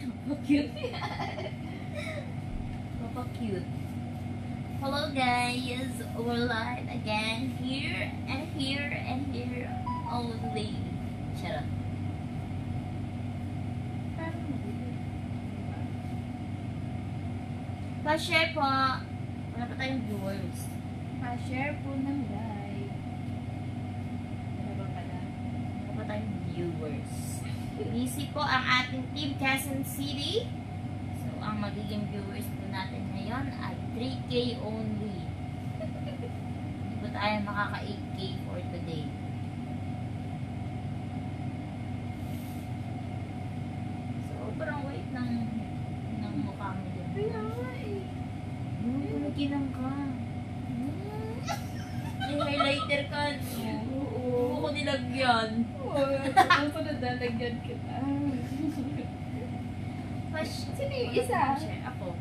Cute. Cute. Hello guys, we're live again here and here and here only. Shut up. Pa-share po. Wala pa tayong viewers. Pa-share po ng live. Ano ba pala? Wala pa tayong viewers. Busy po ang ating Team Quezon City. So, ang magiging viewers po natin ngayon ay 3K only. Hindi po tayo makaka 8K for today. Sobrang wait ng mukha mo dyan. Kaya nga eh. Panaginang ka. May highlighter ka. Oo ko nilagyan. Oo, ang sunod na lagyan kita. Sino yung isa? Ako.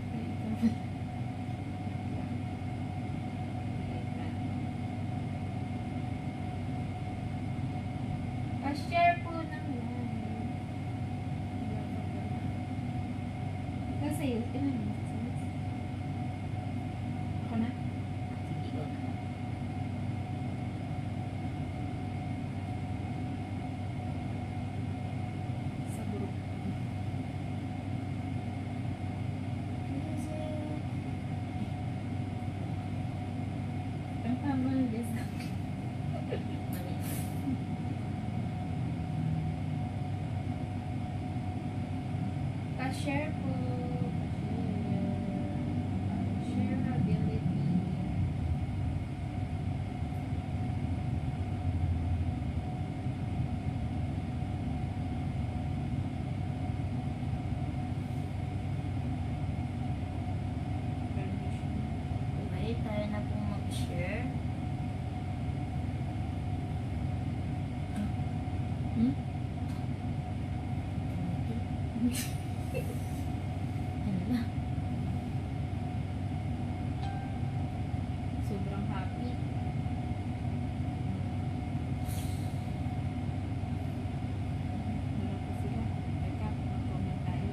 Pa-share po ng live. Kasi, ilan mo? Ako na? Sige, go na. Sa group. Ang tama ng list. Mali. Pa-share po. Share ability. Okay, tayo na pong mag-share. Hmm? Ano ba? Sobrang happy. Wala pa sila. Teka, mag-comment tayo.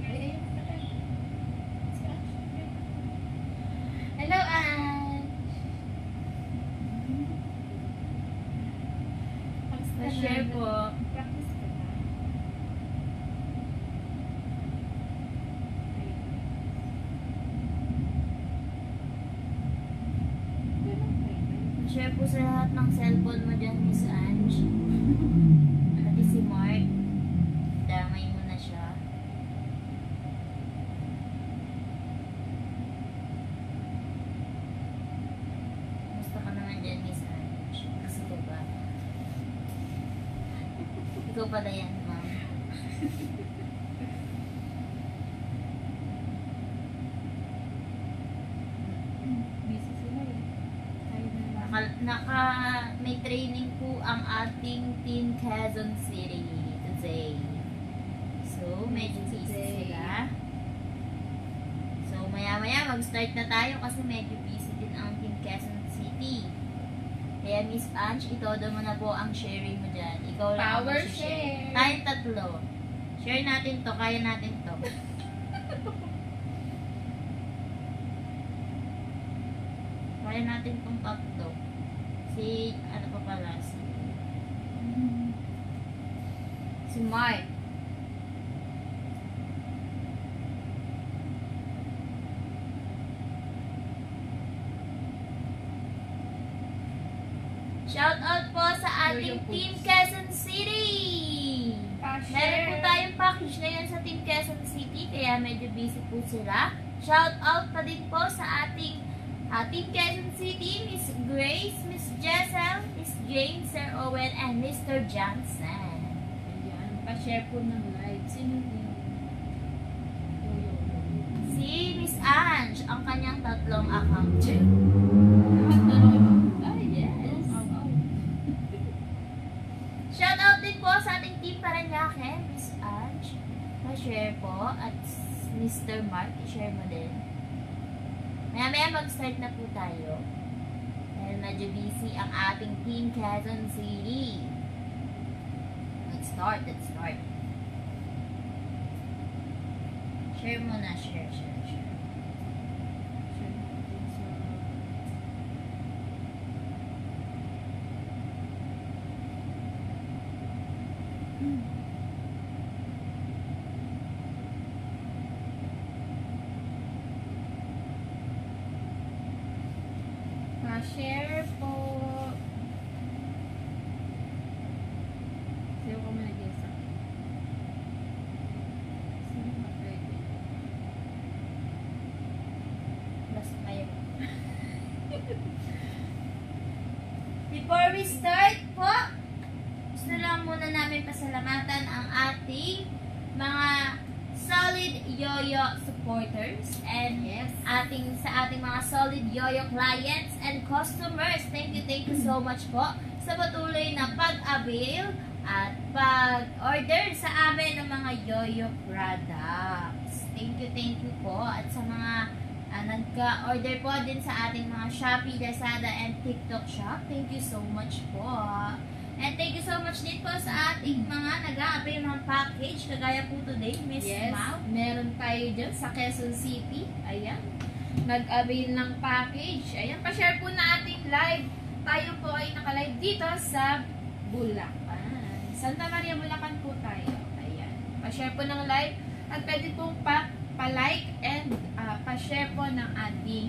Ay, ayun pala. Hello, Ange! Pa-share po. Practice ka na. Share po sa lahat ng cellphone mo dyan, Miss Ange. Pati si Mark. Damay mo na siya. Gusto ka naman dyan, Miss Ange. Gusto ko ba? Ikaw pala yan, ma'am. Busy sila eh. Tayo na lang. May training po ang ating Team Quezon City today. So, medyo busy sila. So, maya-maya mag-start na tayo kasi medyo busy din ang Team Quezon City. Kaya Miss Ange, itodo mo na po ang sharing mo dyan. Ikaw lang ang Power mag-share. share. Tayong tatlo. Share natin to. Kaya natin to. Kaya natin tong tatlo. Si, ano pa pala? Si Mark. Shout out po sa ating Team Quezon City! Meron po tayong package ngayon sa Team Quezon City, kaya medyo busy po sila. Shout out pa din po sa ating Team Quezon City, Miss Grace, Miss Jessel, Miss James, Sir Owen, and Mr. Johnson. Ayan, pa-share po ng live. Sino yun? Si Miss Ange, ang kanyang tatlong account. Ah, yes. Shout out din po sa ating Team Paranaque, Miss Ange. Pa-share po. At Mr. Mark, i-share mo din. Maya-maya mag-start na po tayo. Dahil medyo busy ang ating Team Quezon City. start. Let's start. Share muna. Share. Pa-share po. Sino ko muna gisa? Sino ba pwede? Basta kayo. Before we start po, gusto lang muna namin pasalamatan ang ating mga solid yoyo supporters and sa ating mga solid yoyo clients and customers. Thank you so much po sa patuloy na pag-avail at pag-order sa amin ng mga yoyo products. Thank you po. At sa mga nagka-order po din sa ating mga Shopee, Lazada, and TikTok shop. Thank you so much po. And thank you so much din po sa ating mga nag-a-avail ng package. Kagaya po today, Miss Mau. Meron tayo dyan sa Quezon City. Ayan. Nag-avail ng package. Ayan, pa-share po na ating live. Tayo po ay naka-live dito sa Bulacan. Santa Maria, Bulacan po tayo. Ayan. Pa-share po ng live. At pwede pong pa-like and pa-share po ng ating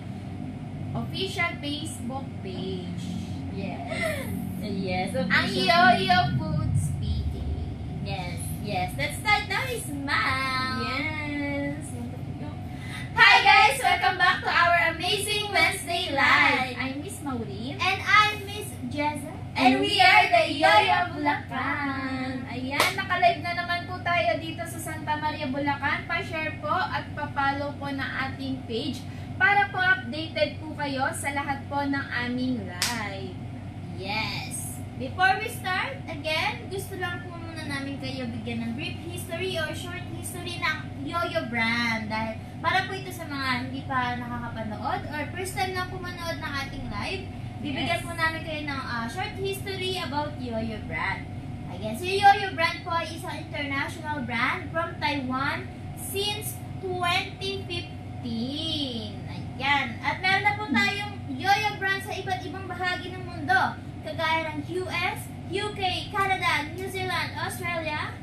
official Facebook page. Yes. Ang Yoyo Food Speaking. Yes. Let's start now, Miss Mau. Yes. Hi guys! Welcome back to our amazing Wednesday Live. I'm Miss Maureen. And I'm Miss Jezza. And we are the Yoyo Bulacan. Ayan, naka-live na naman po tayo dito sa Santa Maria, Bulacan. Pa-share po at pa-follow po ng ating page para po updated po kayo sa lahat po ng aming live. Yes. Before we start, again, gusto lang po muna namin kayo bigyan ng brief history or short history ng Yoyo brand. Dahil para po ito sa mga hindi pa nakakapanood or first time lang po manood ng ating live, bibigyan po namin kayo ng short history about Yoyo brand. Again, so Yoyo brand po ay isang international brand from Taiwan since 2015. Ayan. At meron na po tayong Yoyo brand sa iba't ibang bahagi ng mundo. Kagaya ng US, UK, Canada, New Zealand, Australia,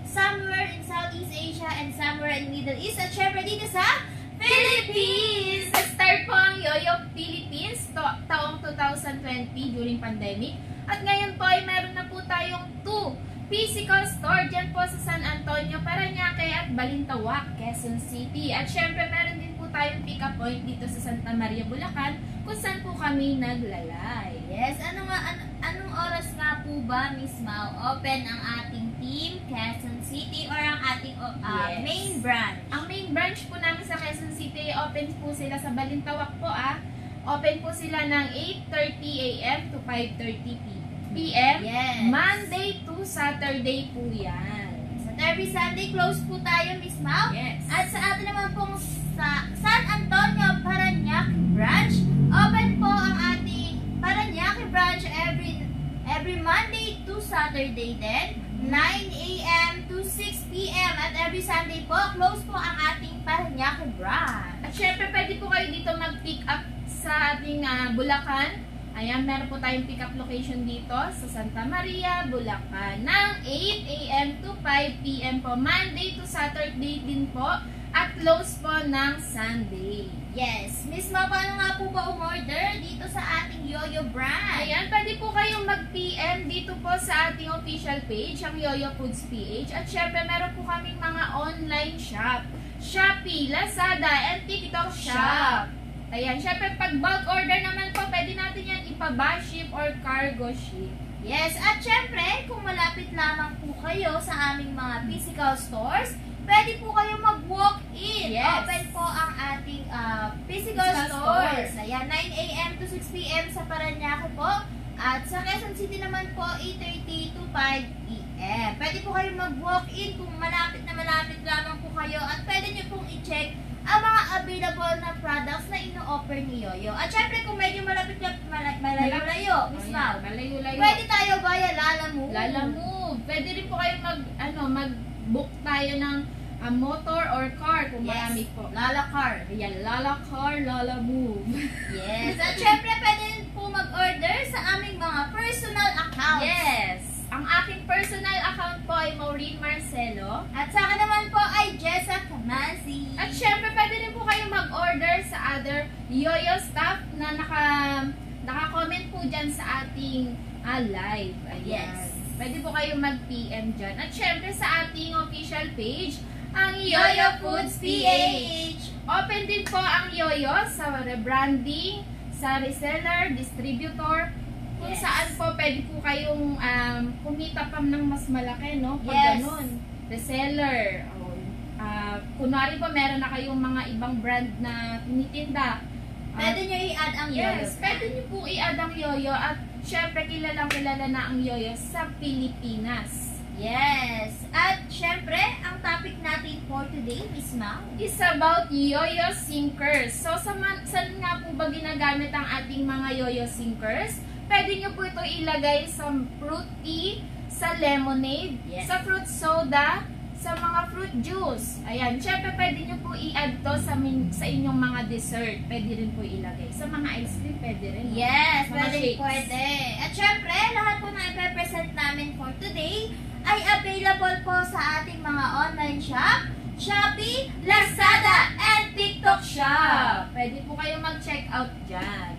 somewhere in Southeast Asia, and somewhere in Middle East, at syempre dito sa Philippines! Nag-start po ang Yoyo Philippines taong 2020 during pandemic. At ngayon po ay meron na po tayong 2 physical store dyan po sa San Antonio, Parañaque at Balintawak, Quezon City. At syempre meron din po tayong pick-up point dito sa Santa Maria, Bulacan, kung saan po kami naglalay. Yes, anong oras nga po ba, Miss Mau, open ang ating team, Quezon City, or ang ating main branch? Ang main branch po namin sa Quezon City, open po sila sa Balintawak po Open po sila ng 8:30 a.m. to 5:30 p.m. Yes. Monday to Saturday po yan. So every Sunday, close po tayo, Miss Mau. Yes. At sa atin naman pong sa San Antonio, Parañaque branch, open po ang ating Parañaque branch every Monday to Saturday din, 9 a.m. to 6 p.m. At every Sunday po, close po ang ating Parañaque branch. At syempre, pwede po kayo dito mag-pick up sa ating Bulacan. Ayan, meron po tayong pick up location dito sa Santa Maria, Bulacan ng 8 a.m. to 5 p.m. po, Monday to Saturday din po, at close po ng Sunday. Yes. Miss Mau, paano nga po ba umorder dito sa ating Yoyo brand? Ayan, pwede po kayong mag-PM dito po sa ating official page, ang Yoyo Foods PH. At syempre, meron po kaming mga online shop. Shopee, Lazada, and TikTok shop. Ayan, syempre, pag bulk order naman po, pwede natin yan ipa-bus ship or cargo ship. Yes, at syempre, kung malapit lamang po kayo sa aming mga physical stores, pwede po kayo mag-walk-in. Yes. Open po ang ating physical stores. Ayan, 9 a.m. to 6 p.m. sa Parañaque po. At sa Quezon City naman po, 8:30 to 5 p.m. Pwede po kayo mag-walk-in kung malapit lamang po kayo. At pwede nyo pong i-check ang mga available na products na ino-offer ni Yoyo. At syempre, kung medyo malayo-layo, Miss Mau, Malayo-layo. pwede tayo via Lalamove. Lalamove. Pwede rin po kayo mag-book tayo ng motor or car kung marami po. Lala Car. Ayan, Lala Car, Lala Move. Yes. At syempre, pwede rin po mag-order sa aming mga personal accounts. Yes. Ang aking personal account po ay Maureen Marcelo. At sa akin naman po ay Jessa Camansi. At syempre, pwede rin po kayo mag-order sa other Yoyo staff na naka-comment po dyan sa ating live. Ayan. Yes. Pwede po kayo mag-PM dyan. At syempre, sa ating official page, ang Yoyo Foods PH. Open din po ang Yoyo sa rebranding, sa reseller, distributor, kung Yes. saan po pwede po kayong kumita pa ng mas malaki, no? Pag Yes. ganun. Reseller. Kunwari po, meron na kayong mga ibang brand na tinitinda. Pwede nyo i-add ang Yoyo. Yes, pwede nyo po i-add ang Yoyo at syempre kilala na ang Yoyo sa Pilipinas. Yes. At syempre, ang topic natin for today, Miss Mau. Is about Yoyo Sinkers. So, saan nga po ba ginagamit ang ating mga Yoyo Sinkers? Pwede nyo po ito ilagay sa fruit tea, sa lemonade, Yes. sa fruit soda, sa mga fruit juice. Ayan, syempre pwede nyo po i-add to sa inyong mga dessert. Pwede rin po ilagay. Sa mga ice cream, pwede rin. no? Yes, Mga pwede, shakes. pwede. At syempre, lahat po na ipe-present namin for today ay available po sa ating mga online shop, Shopee, Lazada, and TikTok Shop. Pwede po kayo mag-check out dyan.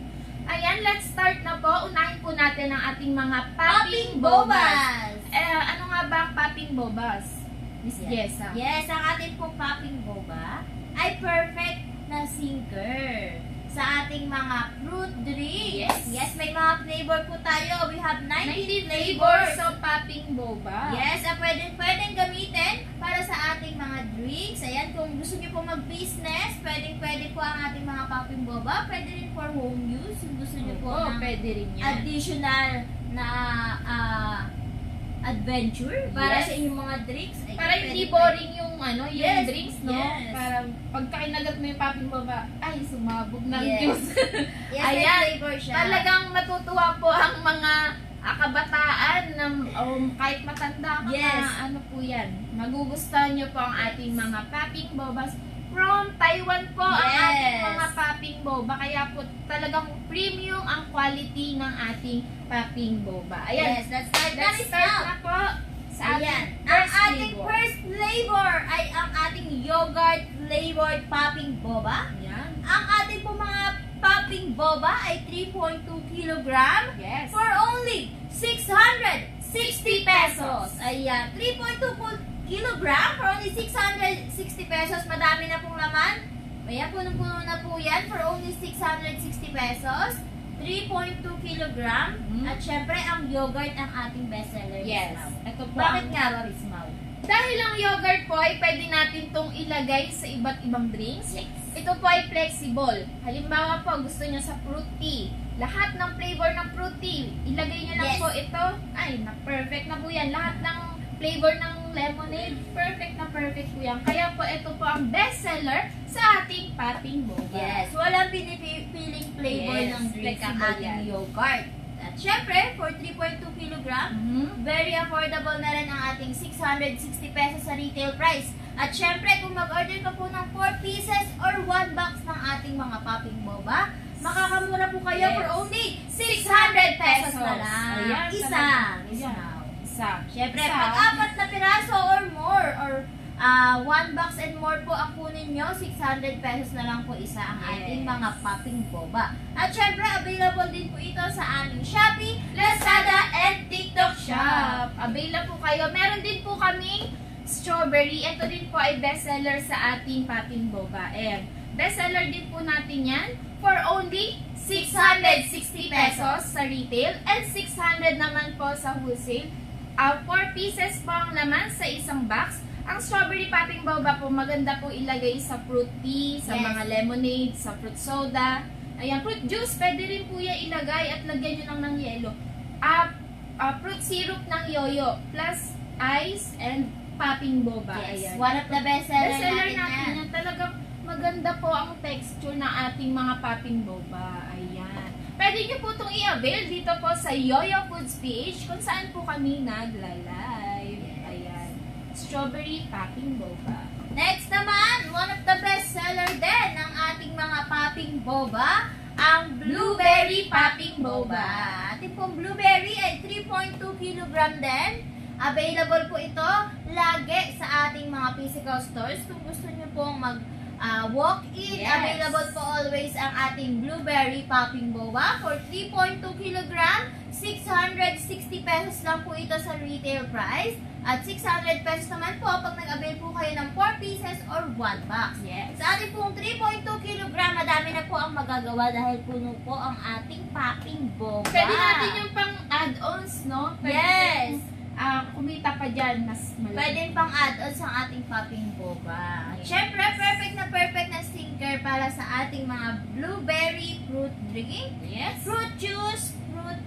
Ayan, let's start na po. Unahin po natin ang ating mga popping bobas. Ano nga ba ang popping bobas? Miss Jessa. Yes, ang ating po popping boba ay perfect na sinker sa ating mga fruit drinks. Yes. Yes, may mga flavor po tayo. We have 90 90 flavors flavors. of popping boba. Yes, pwedeng gamitin para sa ating mga drinks. Ayan, kung gusto niyo po mag-business, pwede po ang ating mga popping boba. Pwede rin for home use. Kung gusto niyo po Oo, ng pwede rin yan. additional na adventure para Yes. sa inyong mga drinks. Ay, Para hindi pwede- boring yung yung Yes, drinks, no? yes. Para pagka kinagat mo yung popping boba, ay, sumabog ng Yes. juice. Yes, Ayan, may flavor siya. Talagang matutuwa po ang mga kabataan na kahit matanda ka Yes. na, ano po yan. Magugustuhan nyo po ang ating mga popping bobas. From Taiwan po ang Yes. ating mga popping boba. Kaya po talagang premium ang quality ng ating popping boba. Ayan, Yes, let's start na, let's Miss start Mau. na po sa Ayan. ating Ang first ating flavor. first flavor ay ang ating yogurt flavored popping boba. Ayan. Ang ating po mga popping boba ay 3.2 kilogram Yes. for only 660 pesos. Ayan, 3.2 kilogram for only 660 pesos. Madami na pong laman. Ayan, punong-puno na po yan for only 660 pesos. 3.2 kilogram. Mhm. At syempre, ang yogurt ang ating bestseller. Miss Yes. Mau. Ito po Bakit ang nga ba, Miss Mau? Dahil ang yogurt po ay pwede natin itong ilagay sa iba't ibang drinks. Yes. Ito po ay flexible. Halimbawa po, gusto nyo sa fruit tea. Lahat ng flavor ng fruit tea, ilagay nyo lang Yes. po ito. Ay, perfect na po yan. Lahat ng flavor ng lemonade, perfect po yan. Kaya po, ito po ang bestseller sa ating popping boba. Yes, walang pinipiling flavor Yes, ng drink ang flexible ating yan. yogurt. At syempre, for 3.2 kilogram, Mhm. very affordable na rin ang ating 660 pesos sa retail price. At syempre, kung mag-order ka po ng 4 pieces or 1 box ng ating mga popping boba, makakamura po kayo Yes. for only 600 pesos na lang. Ayan, Isa. talaga. Isa. Ayan. Isa. Syempre, Isa. pag 4 na piraso or more, or 1 box and more po ang kunin nyo, 600 pesos na lang po isa ang Yes. ating mga popping boba. At syempre, available din po ito sa aming Shopee, Lazada, and TikTok Shop. Available po kayo. Meron din po kaming strawberry. Ito din po ay bestseller sa ating popping boba. And bestseller din po natin yan for only 660 pesos sa retail and 600 naman po sa wholesale. 4 pieces po ang laman sa isang box. Ang strawberry popping boba po maganda po ilagay sa fruit tea, sa Yes. mga lemonade, sa fruit soda. Ayan, fruit juice, pwede rin po yan ilagay at lagyan nyo lang ng yelo. Fruit syrup ng yoyo plus ice and popping boba. Yes, Ayan. one of the bestseller Bestseller natin natin yan. yan. Talagang maganda po ang texture ng ating mga popping boba. Ayan. Pwede nyo po itong i-avail dito po sa Yoyo Foods PH kung saan po kami naglalay. strawberry popping boba. Next naman, one of the best seller din ng ating mga popping boba, ang blueberry popping boba. Ating pong blueberry ay 3.2 kg din. Available po ito lagi sa ating mga physical stores. Kung gusto nyo pong walk-in, Yes. available po always ang ating blueberry popping boba for 3.2 kg. 660 pesos lang po ito sa retail price. At 600 pesos naman po pag nag-avail po kayo ng 4 pieces or 1 box. Yes. Sa ating pong 3.2 kg, madami na po ang magagawa dahil puno po ang ating popping boba. Pwede natin yung pang add-ons, no? Pwede Yes! yung, kumita pa dyan, mas malaki. Pwede pang add-ons ang ating popping boba. Siyempre, perfect na sticker para sa ating mga blueberry fruit drink, Yes. fruit juice, fruit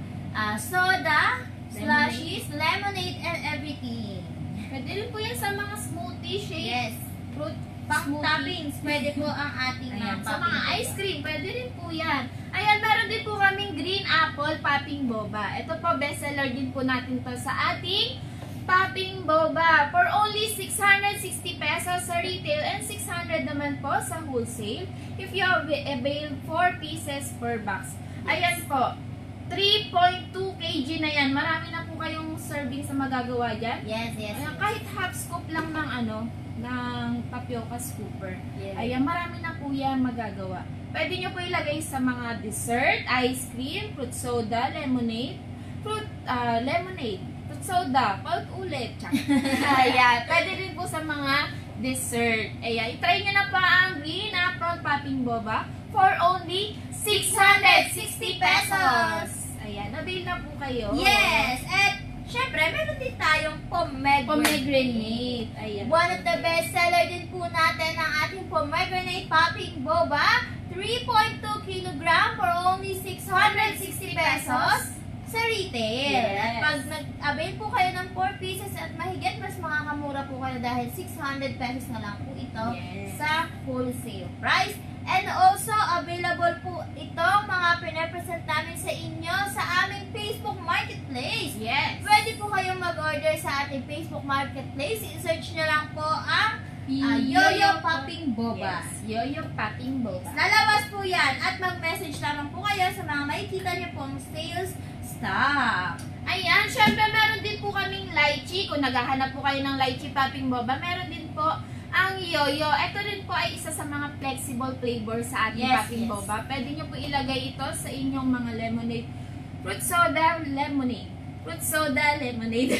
soda, slushies, lemonade, and everything. Pwede rin po yan sa mga smoothie shake. Yes. Fruit Pang smoothie. toppings, pwede po ang ating Ayan, mga sa mga popping ice boba. cream, pwede rin po yan. Ayan, meron din po kaming green apple popping boba. Ito po, bestseller din po natin to sa ating popping boba. For only 660 pesos sa retail and 600 naman po sa wholesale. If you avail 4 pieces per box. Ayan po, 3.2 kg na yan. Marami na po kayong serving sa magagawa dyan. Yes. Ayan, kahit half scoop lang ng ng tapioca scooper. Yes. Ayan, marami na po yan magagawa. Pwede nyo po ilagay sa mga dessert, ice cream, fruit soda, lemonade, fruit soda, palt ulit. Ayan, pwede rin po sa mga dessert. Ayan, itry nyo na pa ang green apple popping boba for only 660 pesos. Ayan, avail na po kayo. Yes! At syempre, meron din tayong Pomegranate. Ayan. One of the best seller din po natin ang ating pomegranate popping boba. 3.2 kg for only 660 pesos sa retail. Yes. At pag nag-avail po kayo ng 4 pieces at mahigit, mas makakamura po kayo dahil 600 pesos na lang po ito Yes. sa wholesale price. And also, available po itong mga pinapresent namin sa inyo sa aming Facebook Marketplace. Yes. Pwede po kayong mag-order sa ating Facebook Marketplace. I-search nyo lang po ang Yoyo Popping Boba. Yes, Yoyo Popping Boba. Lalabas po yan at mag-message lamang po kayo sa mga makikita nyo pong sales staff. Ayan, syempre meron din po kaming lychee. Kung naghahanap po kayo ng lychee popping boba, meron din po ang yoyo. Ito rin po ay isa sa mga flexible flavor sa ating Yes, popping yes. boba. Pwede nyo po ilagay ito sa inyong mga lemonade. Fruit soda, lemonade. Fruit soda, lemonade.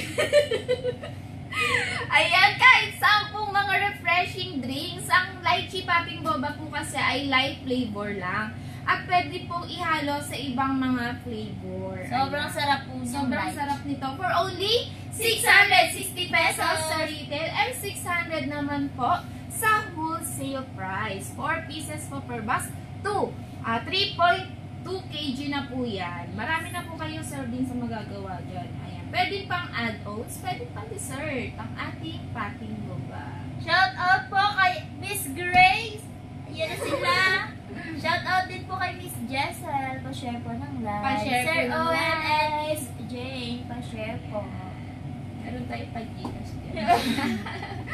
Ayan, kahit 10 mga refreshing drinks. Ang lychee popping boba po kasi ay light flavor lang. At pwede pong ihalo sa ibang mga flavor. Sobrang Ayan. sarap po yung Sobrang lychee. sarap nito. For only 660 pesos sa retail and 600 naman po sa wholesale price. 4 pieces po per box. 3.2 kg na po yan. Marami na po kayong serving sa magagawa dyan. Ayan. Pwede pang add-ons, pwede pang dessert ang ating popping boba. Shout out po kay Miss Grace. Ayan na sila. Shout out din po kay Miss Jessel. Pa-share po ng live. Pa-share po Sir ng Owen live. and Miss Jane. Pa-share po. Meron tayo pag-Gcash dyan.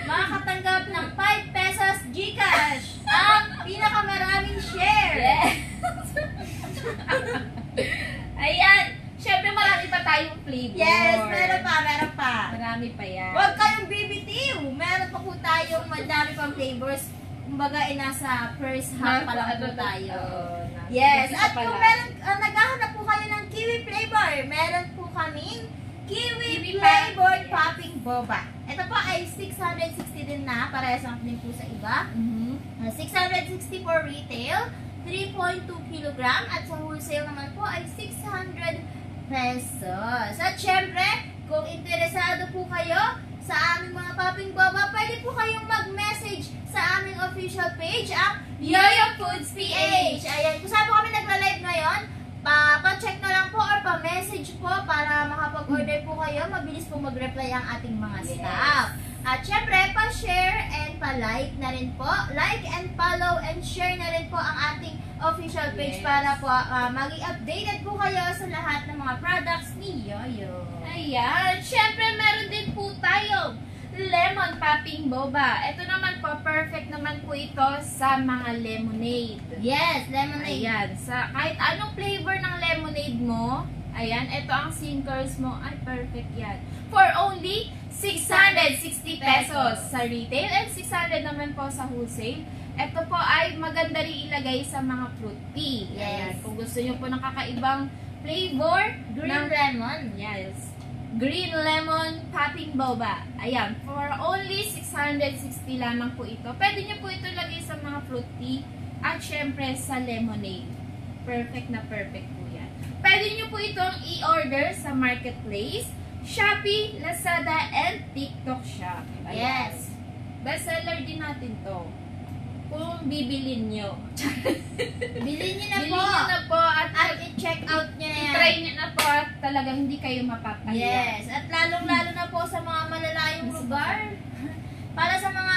Makakatanggap ng 5 pesos Gcash. Ang pinakamaraming share. Yes. Ayan. Siyempre marami pa tayong flavor. Yes, meron pa. Marami pa yan. Huwag kayong bibitiw. Meron pa po tayong madami pang flavors. Kumbaga, nasa first half pa lang po tayo. Yes, at kung meron, naghahanap po kayo ng kiwi flavor, meron po kaming kiwi flavored popping boba. Ito po ay 660 din na, parehas lang din po sa iba. 660 for retail, 3.2 kg, at sa wholesale naman po ay 600 pesos. At syempre, kung interesado po kayo sa aming mga popping boba, pwede po kayong mag-message sa aming official page, ang Yoyo Foods PH. Ayan, kung saan po kami nagla-live ngayon, pa-check na lang po or pa-message po para makapag-order po kayo. Mabilis po mag-reply ang ating mga staff. At syempre, pa-share and pa-like na rin po. Like and follow and share na rin po ang ating official page Yes. para po maging updated po kayo sa lahat ng mga products ni Yoyo. Ayan. Siyempre, meron din po tayo lemon Popping Boba. Ito naman po, perfect naman po ito sa mga lemonade. Yes, lemonade. Ayan, sa kahit anong flavor ng lemonade mo, ayan, ito ang sinkers mo, ay perfect yan. For only 660 pesos sa retail and 600 naman po sa wholesale. Ito po ay maganda rin ilagay sa mga fruit tea. Ayan, Yes. kung gusto nyo po ng kakaibang flavor, Green lemon. yes, green lemon popping boba. Ayan, for only 660 lamang po ito. Pwede nyo po ito lagay sa mga fruit tea at syempre sa lemonade. Perfect na perfect po yan. Pwede nyo po itong i-order sa marketplace, Shopee, Lazada, and TikTok Shop. Ayan. Yes. Bestseller din natin to. Kung bibilin nyo. Bilhin niyo na Bilhin po. nyo na po at At i-check out niyo na yan. i-try nyo na po at talagang hindi kayo mapapahiya. Yes, at lalong-lalo na po sa mga malalayong lugar. Para sa mga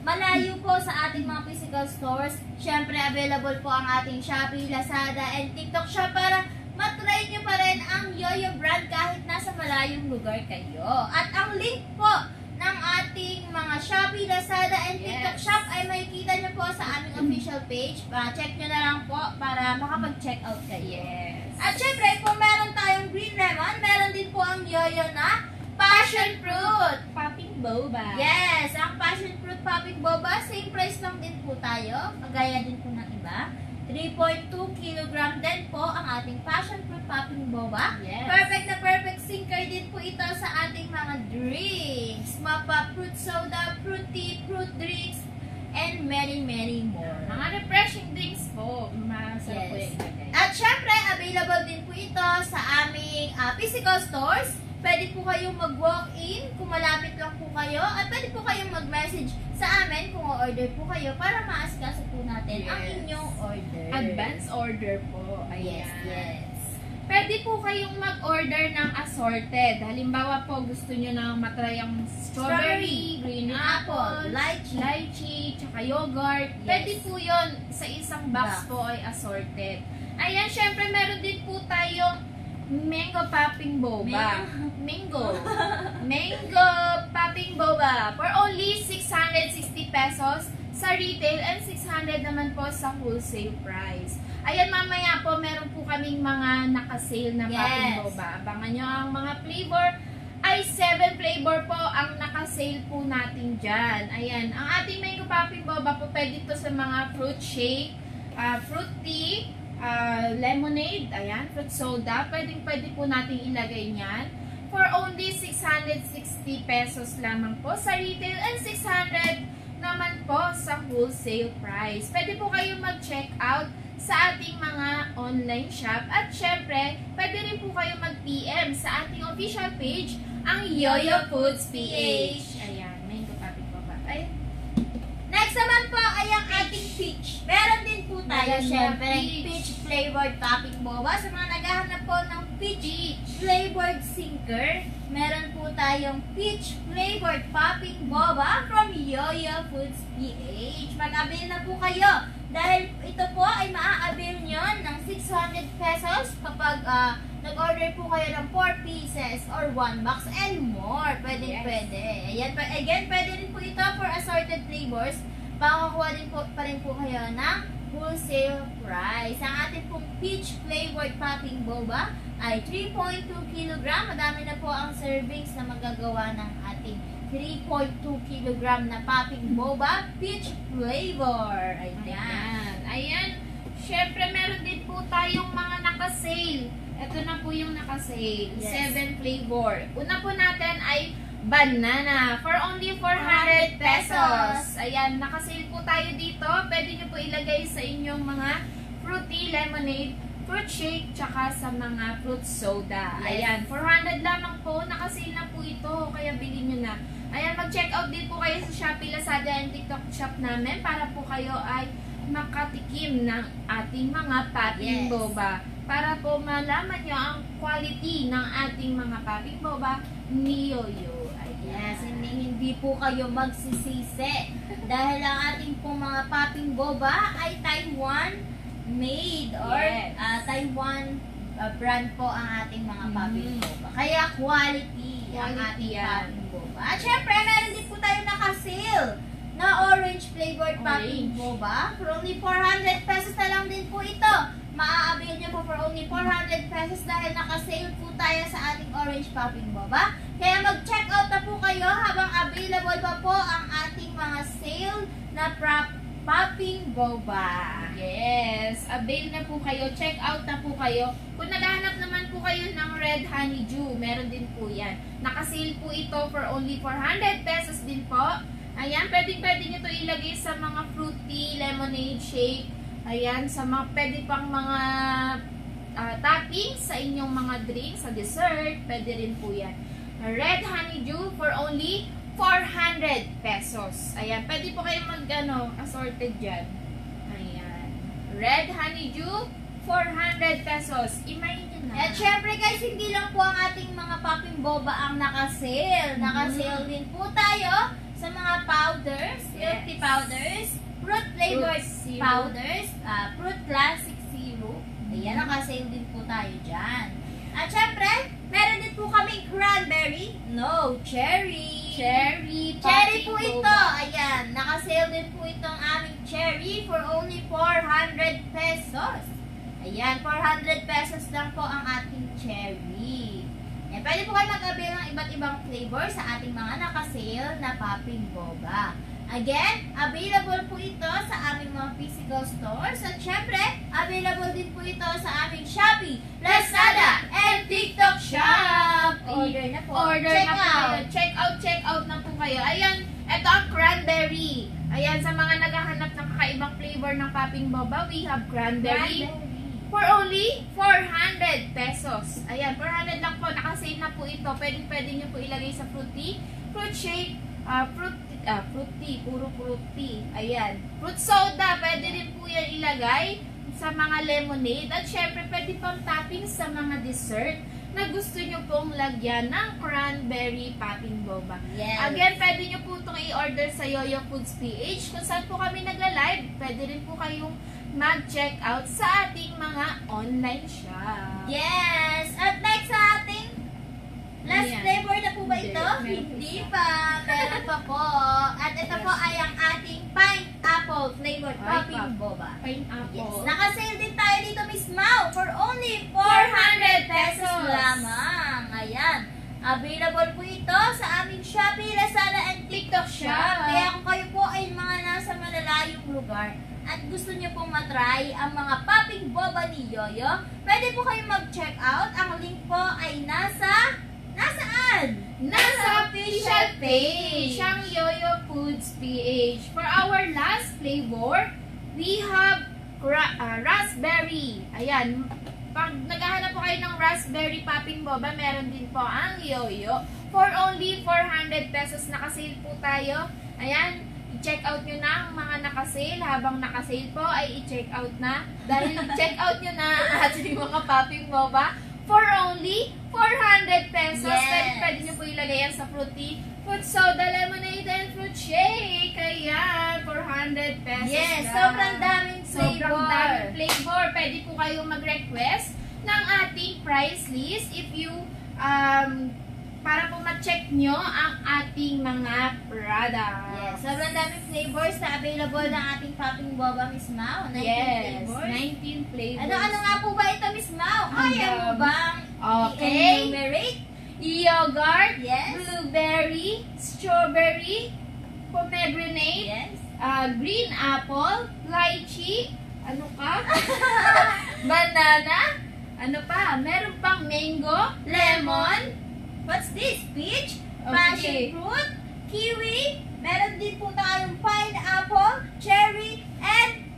malayo po sa ating mga physical stores, syempre available po ang ating Shopee, Lazada, and TikTok Shop para matry nyo pa rin ang Yoyo brand kahit nasa malayong lugar kayo. At ang link po ng ating mga Shopee, Lazada, and TikTok Yes. Shop ay makikita nyo po sa aming official page. Check nyo na lang po para makapag-check out kayo. Yes. At syempre, kung meron tayong green lemon, meron din po ang Yoyo na passion fruit. Popping boba. Yes, ang passion fruit popping boba, same price lang din po tayo. Kagaya din po ng iba. 3.2 kg din po ang ating passion fruit popping boba. Yes. Perfect na perfect sinker din po ito sa ating mga drinks. Mapa fruit soda, fruit tea, fruit drinks, and many more. Mga refreshing drinks po. Masarap po Yes. yung ilagay. At syempre, available din po ito sa aming physical stores. Pwede po kayong mag-walk-in kung malapit lang po kayo. At pwede po kayong mag-message sa amin kung o-order po kayo para maasikaso po natin ang Yes. inyong order. Advance order po. Ayan. Yes. Pwede po kayong mag-order ng assorted. Halimbawa po, gusto nyo na matry ang strawberry, green apple, lychee, tsaka yogurt. Yes. Pwede po yun sa isang box Box. po ay assorted. Ayan, syempre meron din po tayong mango popping boba. Mango. Mango popping boba. For only 660 pesos sa retail and 600 naman po sa wholesale price. Ayan, mamaya po, meron po kaming mga naka-sale na popping Yes. boba. Abangan nyo ang mga flavor. Ay, 7 flavor po ang naka-sale po natin dyan. Ayan, ang ating mango popping boba po, pwede ito sa mga fruit shake, fruit tea, lemonade, ayan, fruit soda. Pwede po natin ilagay niyan. For only 660 pesos lamang po sa retail and 600 naman po sa wholesale price. Pwede po kayo mag-check out sa ating mga online shop at syempre, pwede rin po kayo mag-PM sa ating official page, ang Yoyo Foods PH. Ayan, mango popping boba. Ay, Next naman po ay ang ating peach. Meron din po tayo, Maganda, syempre, peach. peach flavored popping boba. Sa mga naghahanap po ng peach flavored sinker, meron po tayong peach flavored popping boba from Yoyo Foods PH. Mag-avail na po kayo dahil ito po ay maa-avail nyo ng 600 pesos kapag nag-order po kayo ng 4 pieces or 1 box and more. Pwede, Yes. pwede. Ayan, again, pwede rin po ito for assorted flavors. Makakuha din po pa rin po kayo ng wholesale price. Ang ating pong peach flavored popping boba ay 3.2 kg. Madami na po ang servings na magagawa ng ating 3.2 kg na popping boba peach flavor. Ayan. ayan. Ayan. Syempre, meron din po tayong mga naka-sale. Ito na po yung naka-sale. Yes. 7 flavor. Una po natin ay banana for only 400 pesos. Ayan, naka-sale po tayo dito. Pwede nyo po ilagay sa inyong mga fruity lemonade, fruit shake, tsaka sa mga fruit soda. Yes. Ayan, 400 lamang po. Naka-sale na po ito. Kaya bilhin nyo na. Ayan, mag-check out din po kayo sa Shopee, Lazada, and TikTok shop namin para po kayo ay makatikim ng ating mga popping Yes. boba. Para po malaman nyo ang quality ng ating mga popping boba ni Yoyo. Ayan. Yes, hindi po kayo magsisisi dahil ang ating pong mga popping boba ay Taiwan made or Yes. Taiwan brand po ang ating mga popping Mhm. boba. Kaya quality. quality ang ating yan. popping boba. At syempre, meron din po tayo naka-sale na orange flavored popping boba. For only 400 pesos na lang din po ito. Maa-avail nyo po for only 400 pesos dahil naka-sale po tayo sa ating orange popping boba. Kaya mag-check out na po kayo habang available pa po ang ating mga sale na popping boba. Yes, avail na po kayo, check out na po kayo. Kung naghahanap naman po kayo ng red honeydew, meron din po yan. Naka-sale po ito for only 400 pesos din po. Ayan, pwede nyo ito ilagay sa mga fruity lemonade shake. Ayan, sa mga pwede pang mga toppings sa inyong mga drinks, sa dessert, pwede rin po yan. Red honeydew for only 400 pesos. Ayan, pwede po kayo assorted dyan. Ayan. Red honeydew, 400 pesos. Imagine na. At syempre guys, hindi lang po ang ating mga popping boba ang naka-sale. Naka-sale din po tayo sa mga powders, fruity powders, fruit flavored Fruit powders, fruit classic zero. Ayan, naka-sale din po tayo dyan. At syempre, meron din po kaming cranberry, no, cherry. Cherry Po popping ito. boba. Ayan, naka-sale din po itong aming cherry for only 400 pesos. Ayan, 400 pesos lang po ang ating cherry. Ayan, pwede po kayo mag-avail ng iba't ibang flavor sa ating mga naka-sale na popping boba. Again, available po ito sa aming mga physical stores. At syempre, available din po ito sa aming Shopee, Lazada, and TikTok Shop. Order na po. Order Check na po out. kayo. Check out na po kayo. Ayan, ito ang cranberry. Ayan, sa mga naghahanap ng kakaibang flavor ng popping boba, we have cranberry. For only 400 pesos. Ayan, 400 lang po. Nakasave na po ito. Pwede nyo po ilagay sa fruity, fruit shake, fruity, puro fruity. Ayan. Fruit soda, pwede rin po yan ilagay sa mga lemonade. At syempre, pwede pang toppings sa mga dessert na gusto nyo pong lagyan ng cranberry popping boba. Yes. Again, pwede nyo po itong i-order sa Yoyo Foods PH. Kung saan po kami nagla-live, pwede rin po kayong mag-check out sa ating mga online shop. Yes! At next sa ating last Ayan. flavor na po ba Hindi, ito? meron Hindi pa pa. Meron pa po. At ito po ay ang ating pineapple flavored Ay, popping boba. Pineapple. Yes. Naka-sale din tayo dito, Miss Mau, for only 400 pesos lamang. Ayan. Available po ito sa aming Shopee, Lazada, and TikTok Shop. Kaya kung kayo po ay mga nasa malalayong lugar at gusto niyo pong matry ang mga popping boba ni Yoyo, pwede po kayong mag-check out. Ang link po ay nasaan? Nasa official page, ang Yoyo Foods PH. For our last flavor, we have raspberry. Ayan. Pag naghahanap po kayo ng raspberry popping boba, meron din po ang Yoyo. For only 400 pesos, nakasale po tayo. Ayan. I-check out nyo na ang mga nakasale. Habang nakasale po, ay i-check out na. Dahil i-check out nyo na ang ating mga popping boba. For only 400 pesos. Yes. Pwede nyo po ilagay yan sa fruity, fruit soda, lemonade, and fruit shake. Ayan, 400 pesos Yes, lang. sobrang daming flavor. Sobrang daming flavor. Pwede po kayong mag-request ng ating price list if you, para po ma-check nyo ang ating mga products. Yes, sobrang daming flavors na available ng ating popping boba, Miss Mau. 19 Yes, flavors. 19 flavors. Ano nga po ba ito, Miss Mau? Kaya mo bang Okay. i-enumerate? Yogurt, Yes. blueberry, strawberry, pomegranate, Yes. green apple, lychee, ano ka? Banana, ano pa? Meron pang mango, Lemon. What's this? Peach? Passion Okay. fruit? Kiwi? Meron din po tayong pineapple, cherry, and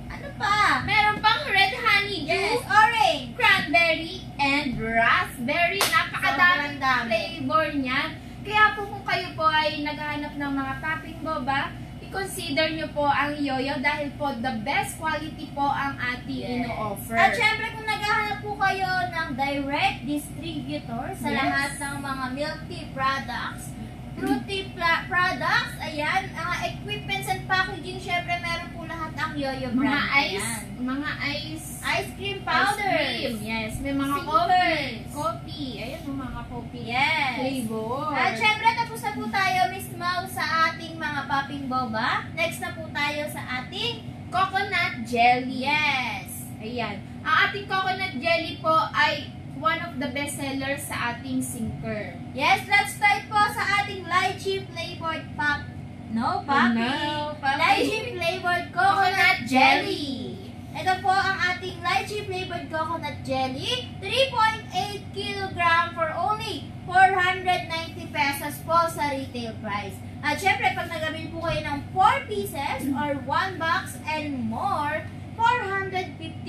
ano pa? Meron pang red honeydew, Yes, orange. cranberry, and raspberry. Napakadaming Sobrang dami. flavor niyan. Kaya po kung kayo po ay naghahanap ng mga popping boba, i-consider nyo po ang Yoyo dahil po the best quality po ang ating Yes. ino-offer. At syempre kung naghahanap po kayo ng direct distributor sa Yes. lahat ng mga milk tea products, fruity products, ayan, equipments and packaging, syempre meron po lahat ang Yoyo brand. Mga ice, Ayan. mga ice Cream powders. Ice cream, yes. May mga Sippers. coffee. Ayan, yung mga coffee. Yes. Flavor. At syempre, tapos na po tayo, Miss Mau, sa ating mga popping boba. Next na po tayo sa ating Coconut jelly. yes. Ayan. Ang ating coconut jelly po ay one of the best sellers sa ating sinker. Yes, let's start po sa ating lychee flavored pop. No, papi. No, papi. Lychee flavored coconut jelly. Ito po ang ating lychee flavored coconut jelly. 3.8 kilogram for only 490 pesos po sa retail price. At syempre, pag nagabil po kayo ng 4 pieces or 1 box and more, 450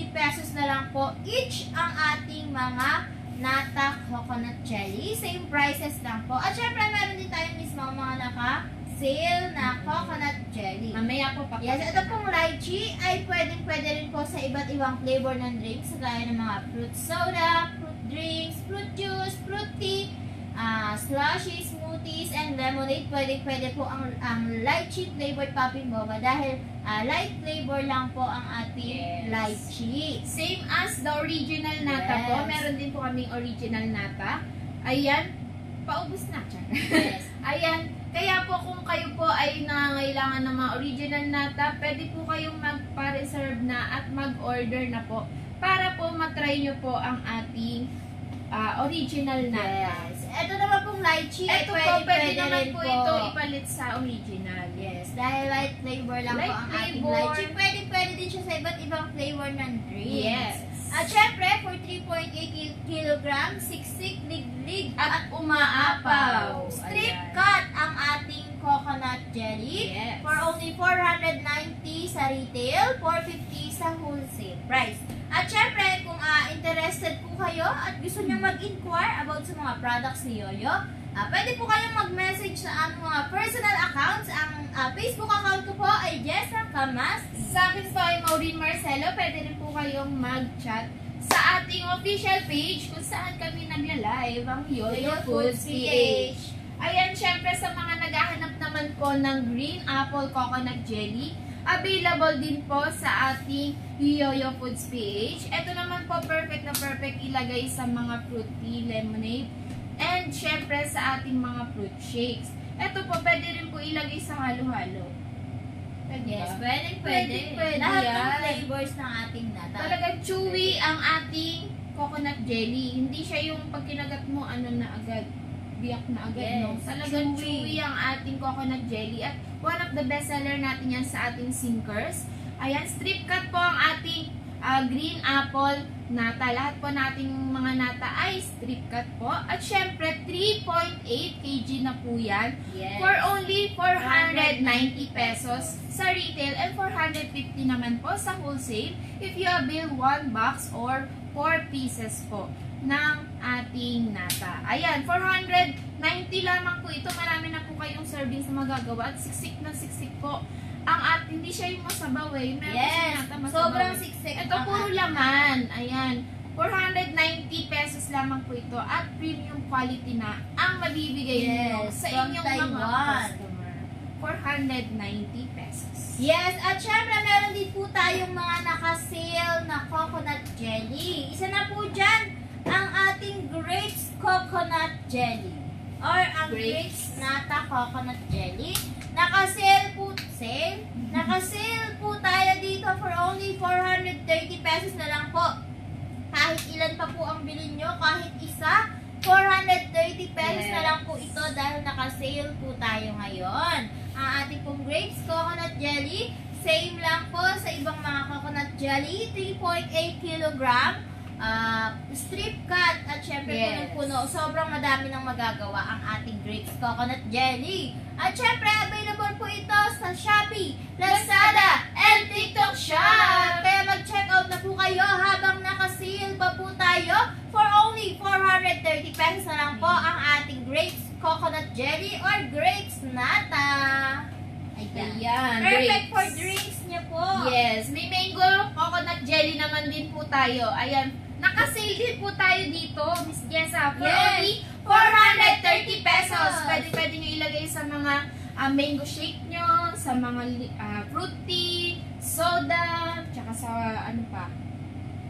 pesos na lang po each ang ating mga nata coconut jelly. Same prices lang po. At syempre, meron din tayo mismo mga naka-sale na coconut jelly. Mamaya po pa. Yes, ito pong lychee ay pwede rin po sa iba't ibang flavor ng drinks, gaya ng mga fruit soda, fruit drinks, fruit juice, fruit tea, slushy, smoothies, and lemonade. Pwede po ang lychee flavored popping boba dahil light flavor lang po ang ating Yes. lychee. Same as the original nata Yes. po. Meron din po kaming original nata. Ayan. Paubos na. Yes. Ayan. Kaya po kung kayo po ay nangangailangan ng mga original nata, pwede po kayong magpa-reserve na at mag-order na po para po matry nyo po ang ating original nata. Yes. Ito naman pong lychee. Ito po, pwede naman po ito ipalit sa original. Yes, dahil light flavor lang Light po ang ating flavor. lychee. Pwede din siya sa iba't ibang flavor ng drinks. Yes. At syempre, for 3.8 kilogram, siksik, liglig, At umaapaw. Strip Ayan. cut ang ating coconut jelly. Yes. For only 490 sa retail, 450 sa wholesale price. At syempre, kung interested po kayo at gusto nyo mag-inquire about sa mga products ni Yoyo, pwede po kayong mag-message sa aming mga personal accounts. Ang Facebook account ko po ay Jessa Camas. Sa akin po ay Maureen Marcelo. Pwede rin po kayong mag-chat sa ating official page kung saan kami nagla-live ang Yoyo Foods PH. Ayan, syempre sa mga naghahanap naman po ng green apple coconut jelly, available din po sa ating Yoyo Foods PH. Ito naman po perfect na perfect ilagay sa mga fruit tea, lemonade, and syempre sa ating mga fruit shakes. Ito po pwede rin po ilagay sa halo-halo. Yes, pwede. Pwede Lahat yan. ng flavors ng ating nata. Talagang chewy ang ating coconut jelly. Hindi siya yung pag kinagat mo, ano na agad, biyak na agad, Yes, no? Talagang chewy. chewy ang ating coconut jelly. At one of the best seller natin yan sa ating sinkers. Ayan, strip cut po ang ating green apple nata. Lahat po nating mga nata ay strip cut po. At syempre, 3.8 kg na po yan. Yes. For only 490 pesos sa retail and 450 naman po sa wholesale if you avail 1 box or 4 pieces po ng ating nata. Ayan, 490 lamang po ito. Marami na po kayong servings na magagawa at siksik na siksik po. Hindi siya yung masabaw eh. Meron Yes, kasi nata masabaw. sobrang siksik. Ito puro laman. Ayan. 490 pesos lamang po ito at premium quality na ang mabibigay niyo Yes, sa from inyong Taiwan. mga customer. 490 pesos. Yes, at syempre meron din po tayong mga naka-sale na coconut jelly. Isa na po dyan ang ating grapes coconut jelly. Or ang grapes nata coconut jelly. Naka-sale po, Naka-sale po tayo dito for only 430 pesos na lang po. Kahit ilan pa po ang bilhin nyo, kahit isa, 430 pesos na lang po ito dahil naka-sale po tayo ngayon. Ang ating pong grapes coconut jelly, same lang po sa ibang mga coconut jelly, 3.8 kilogram. Strip cut at syempre Yes. punong-puno. Sobrang madami nang magagawa ang ating grapes coconut jelly. At syempre, available po ito sa Shopee, Lazada, and TikTok Shop. Kaya mag-check out na po kayo habang naka-sale pa po tayo for only 430 pesos na lang po ang ating grapes coconut jelly or grapes nata. Ayan, Perfect grapes. for drinks niyo po. Yes, may mango coconut jelly naman din po tayo. Ayan, naka-sale din po tayo dito, Miss Jessa. For Yes. only 430 pesos. Pwede nyo ilagay sa mga mango shake nyo, sa mga fruit tea, soda, tsaka sa ano pa?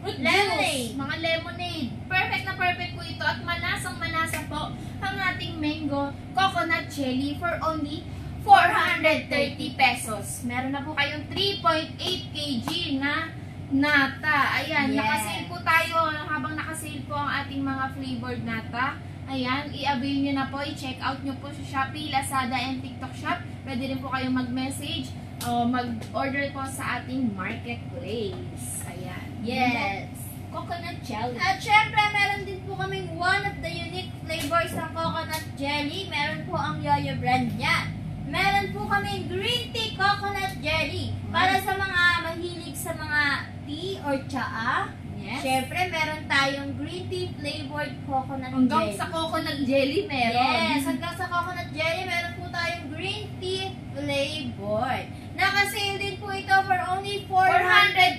Fruit Lemonade. juice, mga lemonade. Perfect na perfect po ito at manasang-manasa po ang ating mango coconut jelly for only 430 pesos. Meron na po kayong 3.8 kg na nata. Ayan, Yes. nakasale po tayo. Habang nakasale po ang ating mga flavored nata. Ayan, i-avail nyo na po. I-check out nyo po sa Shopee, Lazada, and TikTok Shop. Pwede rin po kayong mag-message o mag-order po sa ating marketplace. Ayan. Yes. Coconut jelly. At syempre, meron din po kaming one of the unique flavors ng coconut jelly. Meron po ang Yoyo brand niya. Meron po kaming green tea coconut jelly. Para sa mga mahilig sa mga tea or tsaa. Yes. Syempre, meron tayong green tea flavored coconut Hanggang jelly. sa coconut jelly meron. Yes, hanggang sa coconut jelly, meron po tayong green tea flavored. Nakasale din po ito for only 430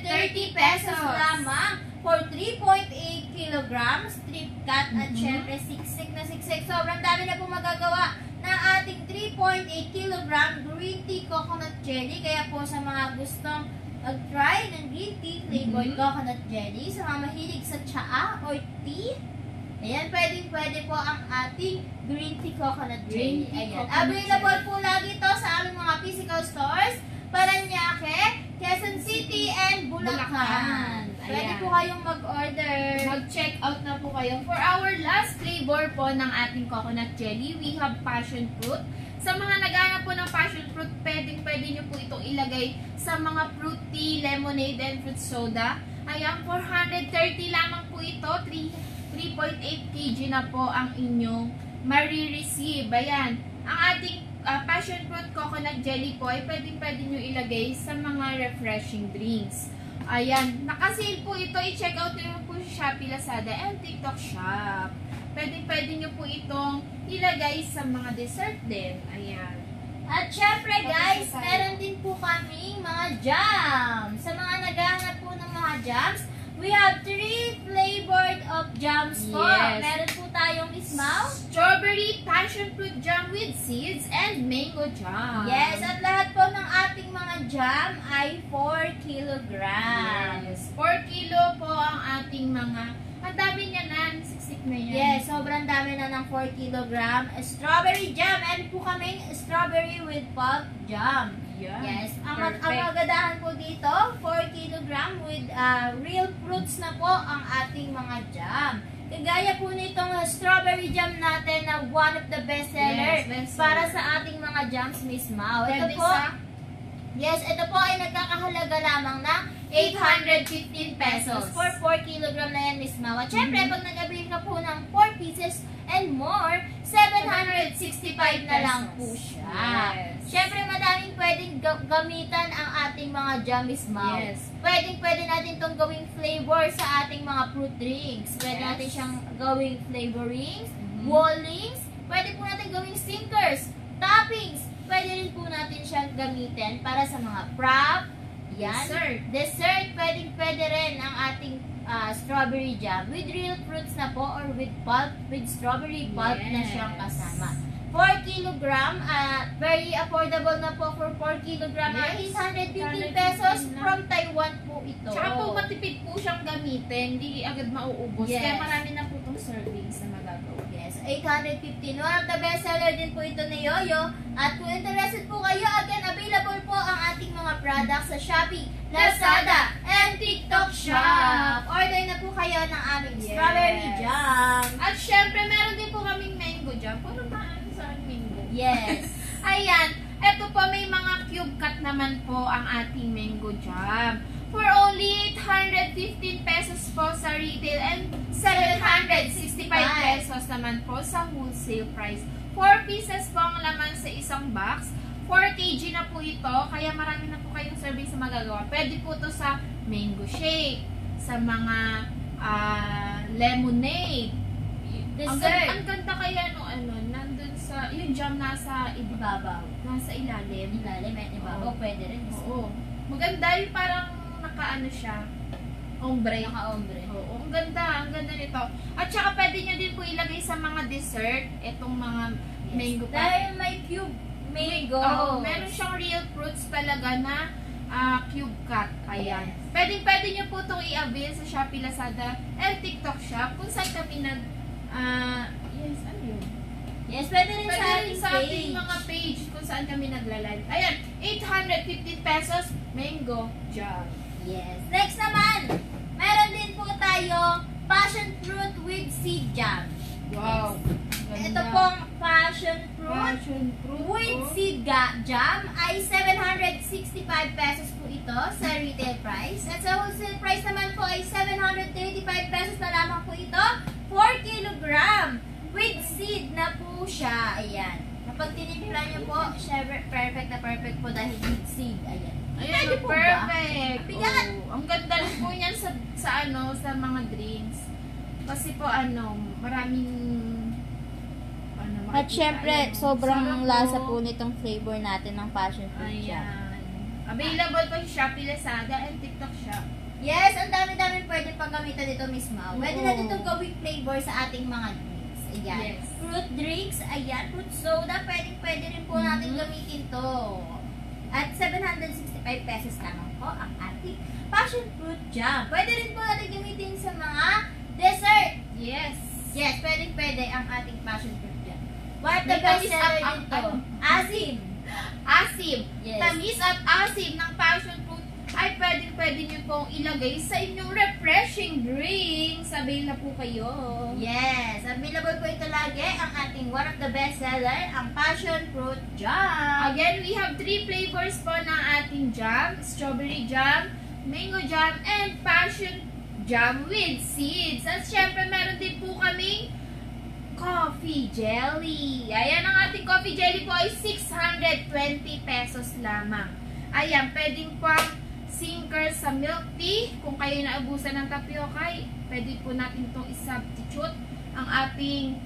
pesos lamang for 3.8 kilograms, strip cut, at syempre siksik na siksik. Sobrang dami na po magagawa ng ating 3.8 kilogram green tea coconut jelly. Kaya po sa mga gustong mag-try ng green tea flavored coconut jelly, sa mga mahilig sa tsaa or tea, ayan, pwede po ang ating green tea coconut jelly. Green tea Ayan. coconut Available jelly. po lagi ito sa aming mga physical stores, Paranaque, Quezon City, and Bulacan. Bulacan. Pwede Ayan. po kayong mag-order. Mag-check out na po kayo. For our last flavor po ng ating coconut jelly, we have passion fruit. Sa mga naghahanap po ng passion fruit, pwede nyo po itong ilagay sa mga fruit tea, lemonade, and fruit soda. Ayan, 430 lamang po ito. 3.8 kg na po ang inyong marireceive. Ayan, ang ating passion fruit coconut jelly po ay pwede nyo ilagay sa mga refreshing drinks. Ayan, nakasale po ito. I-check out nyo po sa Shopee, Lazada, and TikTok Shop. Pwede nyo po itong ilagay sa mga dessert din. Ayan. At syempre guys, Tapos na tayo. meron din po kaming mga jams. Sa mga naghahanap po ng mga jams, we have 3 flavored of jams po. Yes. Meron po tayong ismaw. Strawberry passion fruit jam with seeds and mango jam. Yes, at lahat po ng ating mga jam ay 4 kilograms. Yes. 4 kilo po ang ating mga... Ang dami niya na. Siksik na yan. Yes, sobrang dami na ng 4 kilogram. Strawberry jam. Meron po kaming strawberry with pulp jam. Yeah. Yes, ang Perfect. magadahan po dito, 4 kilogram with real fruits na po ang ating mga jam. Kagaya po nitong strawberry jam natin na one of the best seller Yes, best seller. para sa ating mga jams mismaw. Ito Pwede po, sa ito po ay nagkakahalaga lamang ng 815 pesos for 4 kilogram na yan mismaw. At syempre, pag nag-avail ka po ng 4 pieces and more, 765 na lang po siya. Yes. Syempre, madaming pwedeng gamitan ang ating mga jam mismaw. Yes. Pwede natin itong gawing flavor sa ating mga fruit drinks. Pwede Yes. natin siyang gawing flavorings, Mhm. wallings, pwede po natin gawing stickers, toppings. Pwede rin po natin siyang gamitin para sa mga prop, yan. Dessert, pwede rin ang ating strawberry jam with real fruits na po or with pulp, with strawberry pulp na siyang Yes. kasama. 4 kilogram, very affordable na po for 4 kilogram. Yes. 815 pesos 815 na. from Taiwan po ito. Tsaka po matipid po siyang gamitin, hindi agad mauubos. Yes. Kaya marami na po itong servings na magagawa. Yes, 815. One of the best seller din po ito ni Yoyo. At kung interested po kayo, again, available po ang ating mga products sa Shopee, Lazada, and TikTok Shop. Order na po kayo ng aming Yes. strawberry jam. At syempre, meron din po kaming mango jam. Puro maano sa mango. Yes. Ayan, eto po may mga cube cut naman po ang ating mango jam. For only 815 pesos po sa retail and 765 pesos naman po sa wholesale price. 4 pieces po ang laman sa isang box. 4 kg na po ito, kaya marami na po kayong service na magagawa. Pwede po to sa mango shake, sa mga lemonade. Dessert. Ang ganda kaya nandun sa, yung jam nasa Ibabaw. nasa ilalim. Ilalim at ibabaw. Pwede rin. Oo. Maganda yung parang nakaano siya. Ombre. Naka-ombre. Oo. Ang Ang ganda nito. At saka pwede nyo din po ilagay sa mga dessert, itong mga mango pa. Dahil may cube mango. Meron siyang real fruits talaga na cube cut. Ayan. Yes. Pwede nyo po itong i-avail sa Shopee, Lazada, and TikTok Shop kung saan kami yes, ano yun? Yes, pwede rin Pwede sa rin ating sa ating page. mga page kung saan kami nagla-live. Ayan, 850 pesos, mango jam. Yes. Next naman, meron din po tayo passion fruit with seed jam. Wow. Ito pong passion fruit Passion fruit. with seed jam ay 765 pesos po ito sa retail price. At sa wholesale price naman po ay 735 pesos na lamang po ito. 4 kilogram with seed na po siya. Ayan. Kapag tinitiran niyo po, syempre perfect na perfect po dahil with seed. Ayan. Ayan, Pwede po ba? perfect. Bigat. Ang ganda rin po niyan sa mga drinks. Kasi po maraming At makikita. syempre, Ayan, sobrang sarap lasa po nitong flavor natin ng passion fruit jam. Ayan. Available po sa Shopee, Lazada, and TikTok Shop. Yes, ang dami-dami pwede pang gamitan dito, Miss Mau. Pwede Oo. natin itong gawing flavor sa ating mga drinks. Ayan. Yes. Fruit drinks, ayan. Fruit soda, pwede rin po natin gamitin to. At 765 pesos lamang po ang ating passion fruit jam. Pwede rin po natin gamitin sa mga dessert. Yes. Yes, pwede ang ating passion fruit jam. What the May best tamis seller at dito? Asim. Asim. Yes. Tamis at asim ng passion fruit ay pwede nyo pong ilagay sa inyong refreshing drinks. Sabihin na po kayo. Yes, available po ito lagi ang ating one of the best seller, ang passion fruit jam. Again, we have 3 flavors po ng ating jam. Strawberry jam, mango jam, and passion jam with seeds. At syempre, meron din po kaming coffee jelly. Ayan, ang ating coffee jelly po ay 620 pesos lamang. Ayan, pwedeng pang sinker sa milk tea. Kung kayo naubusan ng tapioca, pwede po natin itong i-substitute ang ating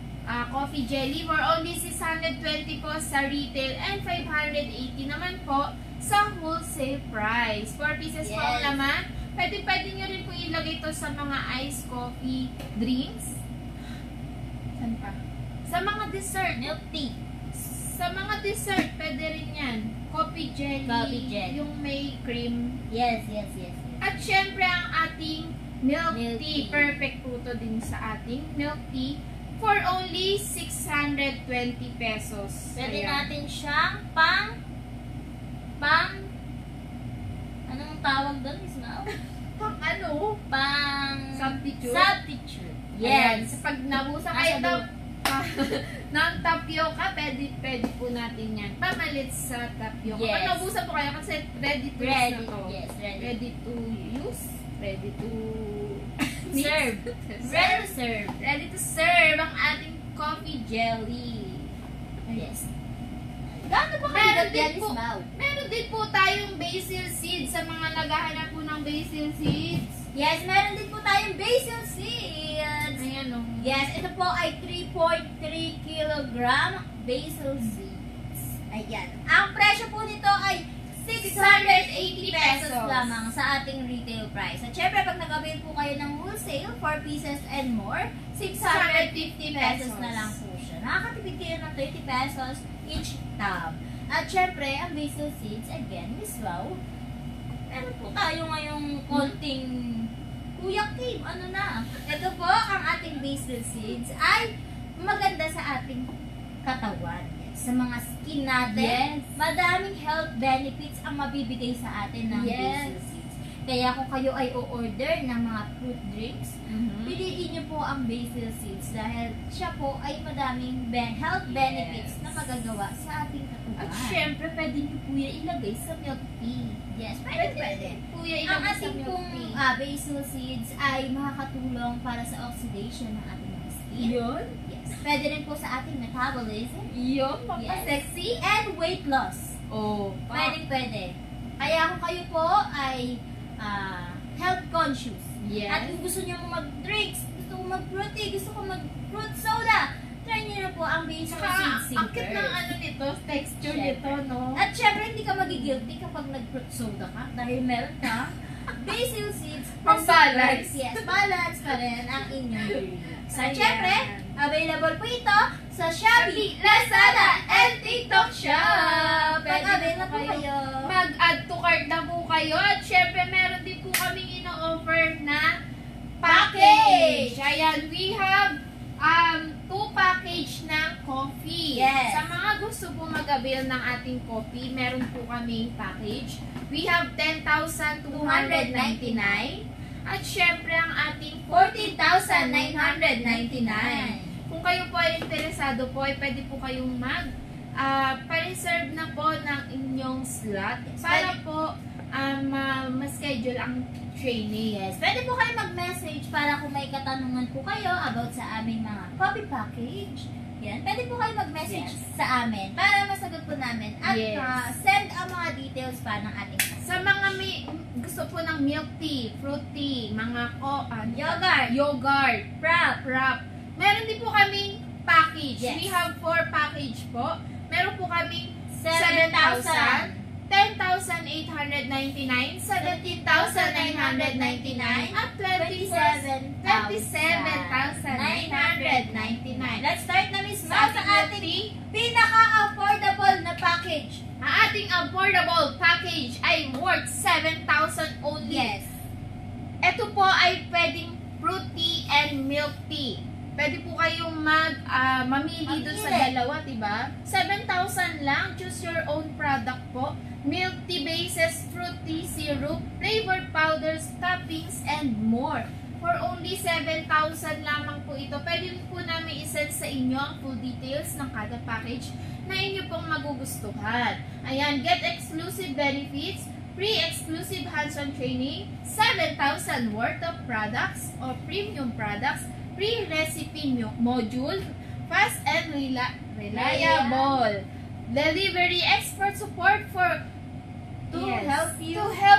coffee jelly for only 620 po sa retail and 580 naman po sa wholesale price. 4 pieces po ang Yes. laman. Pwede nyo rin po ilagay ito sa mga iced coffee drinks. Saan pa? Sa mga dessert. Milk tea. Sa mga dessert, pwede rin yan. Coffee jelly. Coffee jelly. Yung may cream. Yes. At syempre, ang ating milk Milk tea. tea. Perfect po to din sa ating milk tea for only 620 pesos. Pwede Ayan. natin siyang anong tawag doon, Miss Mau? Pang ano? Substitute? Substitute. Ayan. Yes. So, pag nabusa Nasa kayo loob. ng tapioca, pwede po natin yan. Pamalit sa tapioca. Yes. Pag nabusa po kayo, kasi ready to use Ready. na to. Yes, ready. Ready to use. Ready to Serve. Ready to serve. Ready to serve ang ating coffee jelly. Yes. Gaano ba Meron kayo din yan, Miss po, Mau? meron din po tayong basil seeds sa mga naghahanap po ng basil seeds. Yes, meron din po tayong basil seeds. Ayan o. Yes, ito po ay 3.3 kilogram basil seeds. Ayan. Ang presyo po nito ay 680 pesos lamang sa ating retail price. At syempre, pag nag-avail po kayo ng wholesale, 4 pieces and more, 650 pesos na lang po siya. Nakakatipid kayo ng 30 pesos each tub. At syempre, ang basil seeds, again, Miss Wow, meron po tayo ngayong konting Kuya Kim, ano na? Ito po, ang ating basil seeds ay maganda sa ating katawan. Sa mga skin natin, Yes. madaming health benefits ang mabibigay sa atin ng Yes. basil seeds. Kaya kung kayo ay o-order ng mga fruit drinks, piliin niyo po ang basil seeds dahil siya po ay madaming health benefits na magagawa sa ating katawan. At syempre, pwede nyo po yan ilagay sa milk tea. Yes, pwede. po yan Ang ilagay sa ating milk pong tea. basil seeds ay makakatulong para sa oxidation ng ating mga skin. Yun? Yes. Pwede rin po sa ating metabolism. Yun, Yes. papasexy. And weight loss. Oh, Pwede. Kaya kung kayo po ay health conscious, Yes. at kung gusto niyo mag-drinks, gusto ko mag-fruit tea, gusto ko mag-fruit soda, try niyo na po ang basil seeds Ang cute sinkers. ng ano nito, texture Syempre. nito, no? At syempre, hindi ka magigilty kapag nag-fruit soda ka dahil meron ka basil seeds, Pang-balance. Yes, balance pa rin ang inyong drinks. At Ayan. syempre, available po ito sa Shopee, Lazada, and TikTok Shop. Pag-avail na po kayo. Mag-add to cart na po kayo. At syempre, meron din po kaming ino-offer na package. Ayan, we have 2 package ng coffee. Yes. Sa mga gusto po mag-avail ng ating coffee, meron po kaming package. We have 10,299. At syempre, ang ating 14,999. Kung kayo po ay interesado po, ay pwede po kayong pa-reserve na po ng inyong slot para po ma-schedule ang training. Yes, pwede po kayo mag-message para kung may katanungan po kayo about sa aming mga coffee package. Yan, pwede po kayo mag-message sa amin para masagot po namin at Yes. send ang mga details pa ng ating Sa mga may gusto po ng milk tea, fruit tea, mga yogurt, Prop. meron din po kaming package. Yes. We have 4 package po. Meron po kaming 7,000. 10,899, 17,999, at 27,999. Let's start na mismo sa ating pinaka-affordable na package. Ang ating affordable package ay worth 7,000 only. Yes. Ito po ay pwedeng fruit tea and milk tea. Pwede po kayong mamili dun sa dalawa, diba? 7,000 lang. Choose your own product po. Milk tea bases, fruit tea syrup, flavored powders, toppings, and more. For only 7,000 lamang po ito. Pwede po namin isend sa inyo ang full details ng kada package na inyo pong magugustuhan. Ayan, get exclusive benefits, free exclusive hands-on training, 7,000 worth of products or premium products, free recipe module, fast and reliable delivery, expert support to help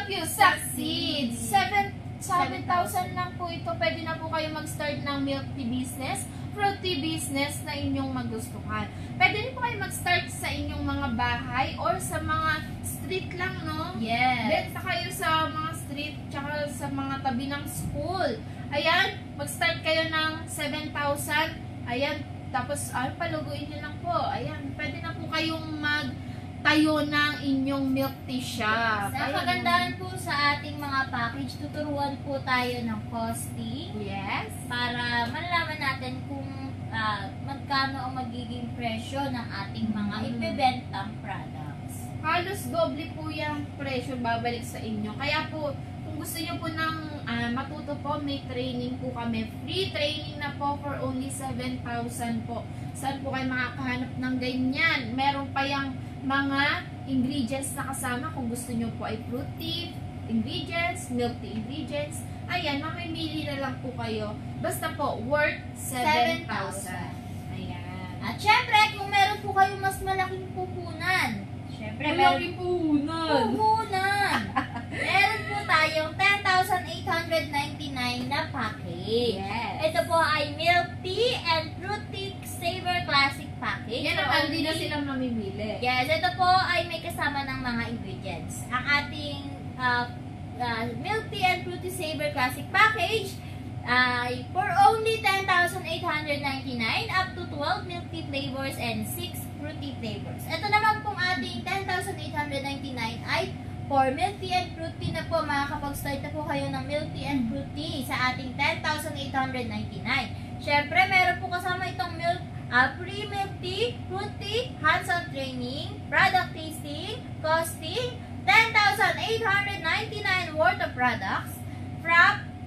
you succeed. 7,000 lang po ito. Pwede na po kayo mag-start ng milk tea business, fruit tea business na inyong magustuhan. Pwede rin po kayo mag-start sa inyong mga bahay or sa mga street lang, no? Yes. Benta kayo sa mga street tsaka sa mga tabi ng school. Ayan, mag-start kayo ng 7,000. Ayan, tapos paluguin nyo lang po. Ayan, pwede na po kayong magtayo ng inyong milk tea shop. Sa kagandahan po sa ating mga package, tuturuan po tayo ng costing. Yes. Para malalaman natin kung magkano ang magiging presyo ng ating mga ibebentang products. Halos doble po yung presyo babalik sa inyo. Kaya po, kung gusto nyo po ng matuto po, may training po kami. Free training na po for only 7,000 po. Saan po kayo makakahanap ng ganyan? Meron pa yung mga ingredients na kasama kung gusto nyo po ay fruit tea ingredients, milk tea ingredients. Ayan, mamimili na lang po kayo. Basta po, worth 7,000. Ayan. At syempre, kung meron po kayong mas malaking puhunan, syempre, Malaking puhunan. Meron po tayong 10,899 na package. Yes. Ito po ay milk tea and fruit tea saver classic package. Yan For naman, hindi na only- sila mamimili. Yes, ito po ay may kasama ng mga ingredients. Ang ating milk tea and fruit tea saver classic package ay for only 10,899 up to 12 milk tea flavors and 6 fruity flavors. Ito naman pong ating 10,899 ay for milk tea and fruit tea na po. Makakapag-start na po kayo ng milk tea and fruit tea sa ating 10,899. Syempre, meron po kasama itong free milk tea, fruit tea, hands-on training, product tasting, costing, 10,899 worth of products,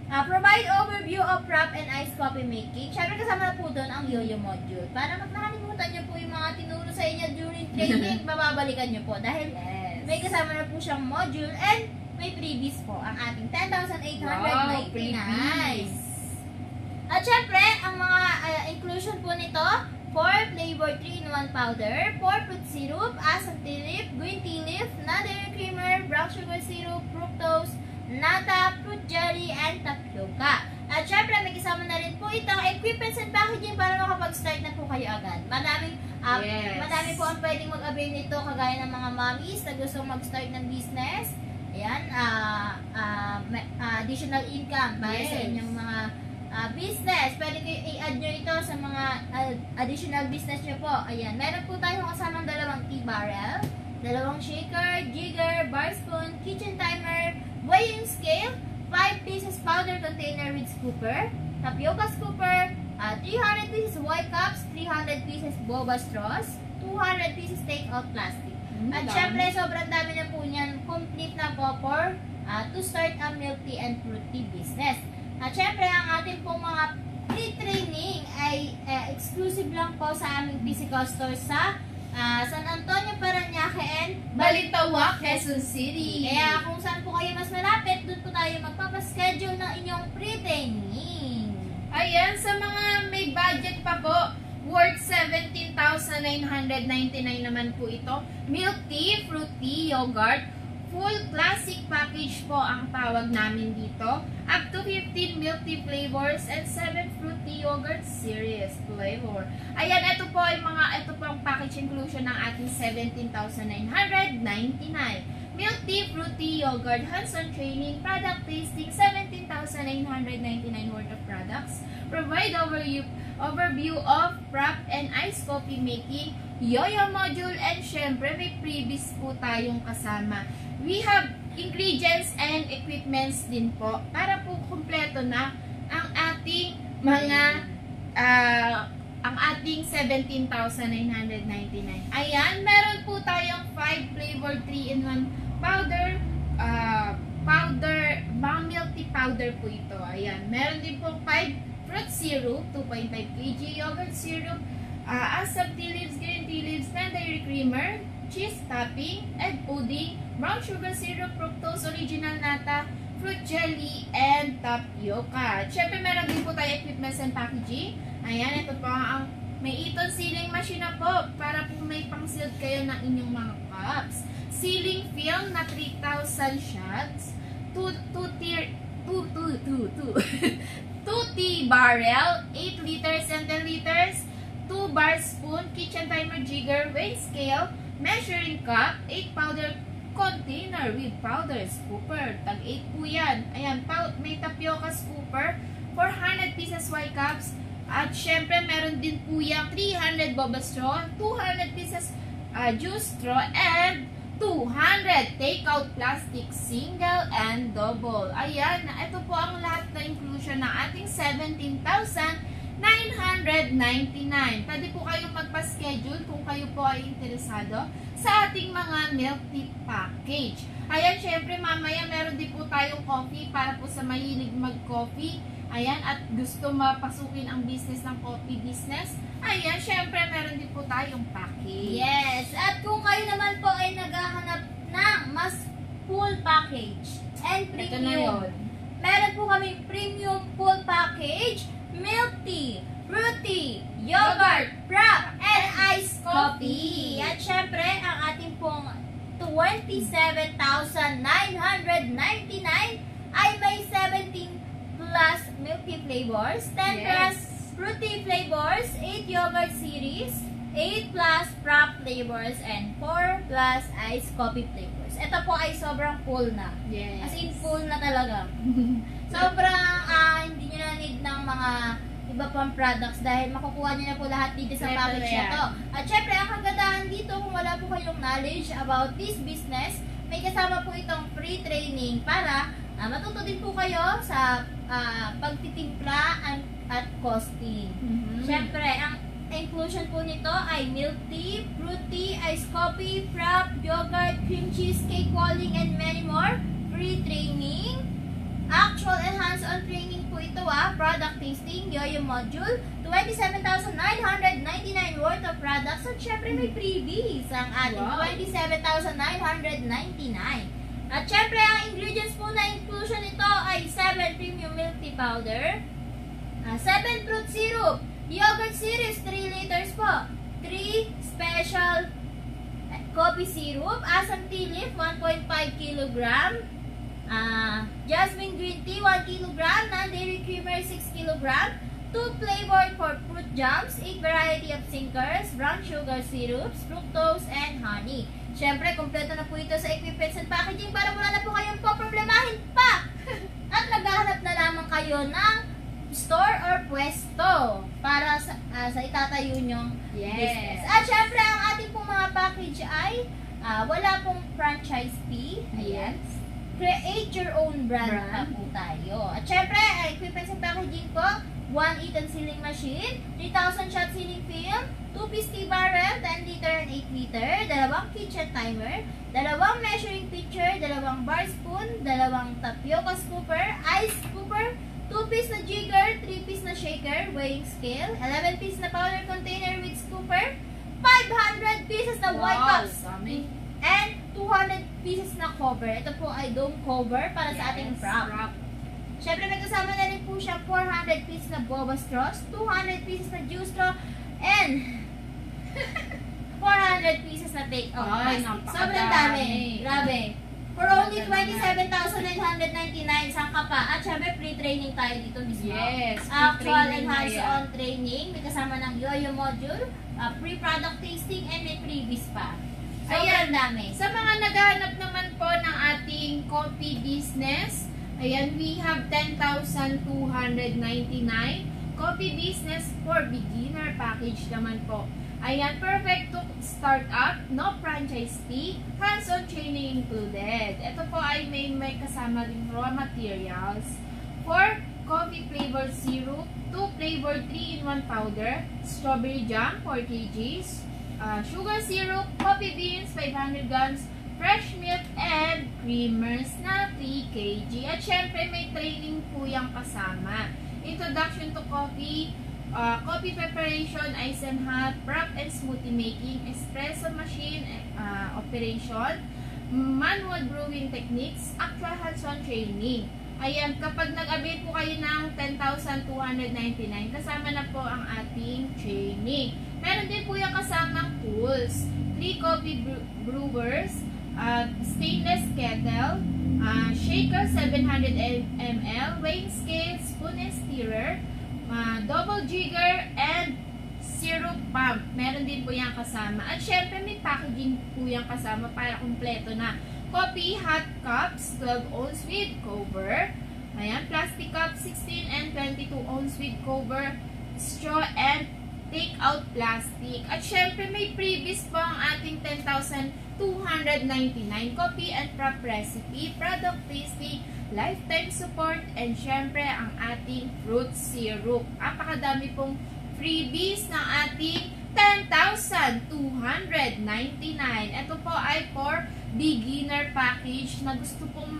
provide overview of frap and iced coffee making. Syempre, kasama na po doon ang yo-yo module. Para makalimutan nyo po yung mga tinuro sa inyo during training, mababalikan nyo po. Dahil may kasama na po siyang module and may freebies po ang ating 10,899. At syempre, ang mga inclusion po nito, 4 flavor 3-in-1 powder, 4 fruit syrup, asam tea leaf, green tea leaf, dairy creamer, brown sugar syrup, fructose, nata, fruit jelly, and tapioca. At syempre, may kasama na rin po itong equipments and packaging para makapag-start na po kayo agad. Madami po ang pwedeng mag-avail nito, kagaya ng mga mommies na gustong mag-start ng business. Ayan, additional income para sa Yes. inyong mga business. Pwede kayo i-add nyo ito sa mga additional business nyo po. Ayan, meron po tayong kasamang dalawang tea barrel, dalawang shaker, jigger, bar spoon, kitchen timer, weighing scale, 5 pieces powder container with scooper, tapioca scooper, 300 pieces white cups, 300 pieces boba straws, 200 pieces take-out plastic. At dami. syempre, sobrang dami na po niyan. Complete na po for to start a milk tea and fruit tea business. At syempre, ang ating pong mga pre-training ay exclusive lang po sa aming physical store sa San Antonio, Parañaque and Balintawak, Quezon City. Kaya kung saan po kayo mas malapit, doon po tayo magpapaschedule ng inyong pre-training. Ayan, sa mga may budget pa po, worth 17,999 naman po ito. Milk tea, fruit tea, yogurt, full classic package po ang tawag namin dito. Up to 15 milk tea flavors and 7 fruit tea yogurt series flavor. Ayan, ito po ang package inclusion ng ating 17,999. Milk tea, fruit tea, yogurt, hands-on training, product tasting, 17,999 worth of products. Provide overview of prep and iced coffee making, yoyo module, and syempre may freebies po tayong kasama. We have ingredients and equipments din po para po kumpleto na ang ating mga ang ating 17,999. Ayan, meron po tayong 5 flavor 3-in-1 powder, mga milk tea powder po ito. Ayan, meron din po 5 fruit syrup, 2.5 kg, yogurt syrup, asap tea leaves, green tea leaves, dairy creamer, cheese topping, egg pudding, brown sugar syrup, fructose, original nata, fruit jelly, and tapioca. Siyempre, meron din po tayo equipments and packaging. Ayan, ito po ang may Eton sealing machine na po para po may pang-sealed kayo ng inyong mga cups. Sealing film na 3,000 shots, 2 tea barrel, 8 liters and 10 liters, 2 bar spoon, kitchen timer jigger, weight scale, measuring cup, 8 powder container with powder scooper. Tag 8 po yan. Ayan, may tapioca scooper, 400 pieces white cups, at syempre meron din po yung 300 boba straw, 200 pieces juice straw, and 200 take-out plastic single and double. Ayan, ito po ang lahat na inclusion ng ating 17,999. Pwede po kayong magpa-schedule kung kayo po ay interesado sa ating mga milk tea package. Ayan, syempre mamaya meron din po tayong coffee para po sa mahilig mag-coffee. Ayan, at gusto mapasukin ang business ng coffee business. Ayan, syempre meron din po tayong package. Yes, at kung kayo naman po ay naghahanap ng mas full package and Ito na premium, yun. meron po kaming premium full package, milk tea, fruit tea, yogurt, frap, and iced coffee. At syempre, ang ating pong 27,999 ay may 17 plus milk tea flavors, 10 plus Yes. fruit tea flavors, 8 yogurt series, 8 plus frap flavors, and 4 plus iced coffee flavors. Ito po ay sobrang full na. Yes. As in full na talaga. Sobrang hindi nyo na need ng mga iba pang products dahil makukuha nyo na po lahat dito sa Kompleto package na na to. At syempre, ang kagandahan dito, kung wala po kayong knowledge about this business, may kasama po itong free training para matuto din po kayo sa pagtitimpla at costing. Syempre, ang inclusion po nito ay milk tea, fruit tea, iced coffee, frap, yogurt, cream cheese, cake walling, and many more. Free training, actual and hands-on training po ito product tasting, yoyo module, 27,999 worth of products, at syempre may freebies ang ating Wow. 27,999. At syempre, ang ingredients po na inclusion nito ay 7 premium milk tea powder, 7 fruit syrup, yogurt series 3 liters po, 3 special coffee syrup, asam tea leaf 1.5 kilogram, jasmine green tea 1 kilogram, non-dairy creamer 6 kilogram, 2 flavored for fruit jams, 8 variety of sinkers, brown sugar syrups, fructose, and honey. Siyempre, kompleto na po ito sa equipments and packaging para wala na po kayong poproblemahin pa. At naghahanap na lamang kayo ng store or pwesto para sa itatayo nyong business. At syempre, ang ating pong mga package ay wala pong franchise fee. Ayan. Create your own brand pa po tayo. At syempre, equipments and packaging po, 1 Eaton sealing machine, 3,000 shot sealing film, 2-piece tea barrel, 10 liter and 8 liter, 2 kitchen timer, 2 measuring pitcher, 2 bar spoon, 2 tapioca scooper, ice scooper, 2-piece na jigger, 3-piece na shaker, weighing scale, 11-piece na powder container with scooper, 500 pieces na white cups, and 200 pieces na cover. Ito po ay dome cover para sa ating prop. Siyempre, may kasama na rin po siya 400 pieces na boba straws, 200 pieces na juice straw, and 400 pieces na take-out plastic. Sobrang dami. Grabe. For only 27,999 isang kapa. At syempre, pre-training tayo dito mismo. Yes. Actual and hands-on training. May kasama ng yo-yo module, pre-product tasting, and may freebies pa. Sobrang dami. Sa mga naghahanap naman po ng ating coffee business, ayan, we have 10,299 coffee business for beginner package naman po. Ayan, perfect to start up, no franchise fee, hands-on training included. Ito po ay may kasama rin raw materials for coffee flavored syrup, 2 flavored 3-in-1 powder, strawberry jam 4 kgs, sugar syrup, coffee beans 500 grams, fresh milk, and creamers na 3 kg. At syempre, may training po yung kasama. Introduction to coffee, coffee preparation, ice and hot, prep and smoothie making, espresso machine operation, manual brewing techniques, actual hands-on training. Ayan, kapag nag-avail po kayo ng 10,299, kasama na po ang ating training. Meron din po yung kasamang tools, 3 coffee brewers, stainless kettle, shaker 700 ml, weighing scale, spoon and stirrer, double jigger, and syrup pump. Meron din po yung kasama. At syempre may packaging po yung kasama para kumpleto na. Coffee hot cups, 12 ounce with cover. Ayan, plastic cup, 16 and 22 ounce with cover, straw and take-out plastic. At syempre, may freebies po ang ating 10,299 coffee and prep recipe, product tasting, lifetime support, and syempre, ang ating fruit syrup. Apakadami pong freebies ng ating 10,299. Ito po ay for beginner package na gusto pong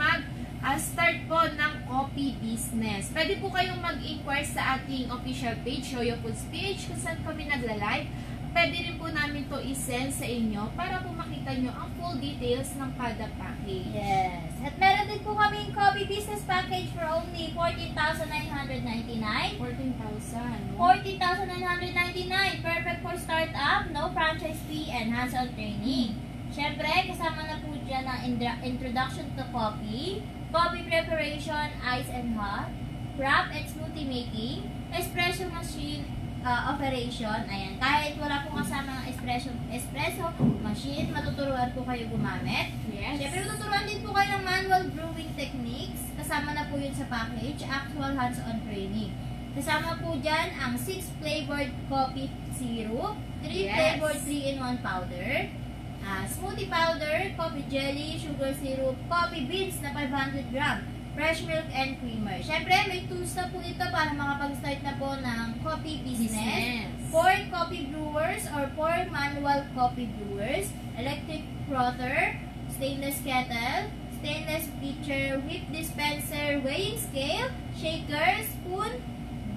start po ng coffee business. Pwede po kayong mag-inquire sa ating official page, Yoyo Foods page, kung saan kami nagla-live. Pwede rin po namin to i-send sa inyo para po makita nyo ang full details ng kada package. Yes. At meron din po kaming coffee business package for only 14,999. 14,000. 14,999. Perfect for startup, no franchise fee, and hands-on training. Siyempre, kasama na po dyan ang introduction to coffee, coffee preparation, ice and hot, prep and smoothie making, espresso machine operation. Ayan, kahit wala po kasama ng espresso machine, matuturuan po kayo gumamit. Yes. Siyempre, matuturuan din po kayo ng manual brewing techniques. Kasama na po yun sa package, actual hands-on training. Kasama po dyan ang 6 flavored coffee syrup, 3 flavored 3-in-1 powder, smoothie powder, coffee jelly, sugar syrup, coffee beans na 500 gram, fresh milk, and creamer. Siyempre, may tools na po ito para makapag-start na po ng coffee business. 4 coffee brewers or 4 manual coffee brewers, electric frother, stainless kettle, stainless pitcher, whip dispenser, weighing scale, shaker, spoon,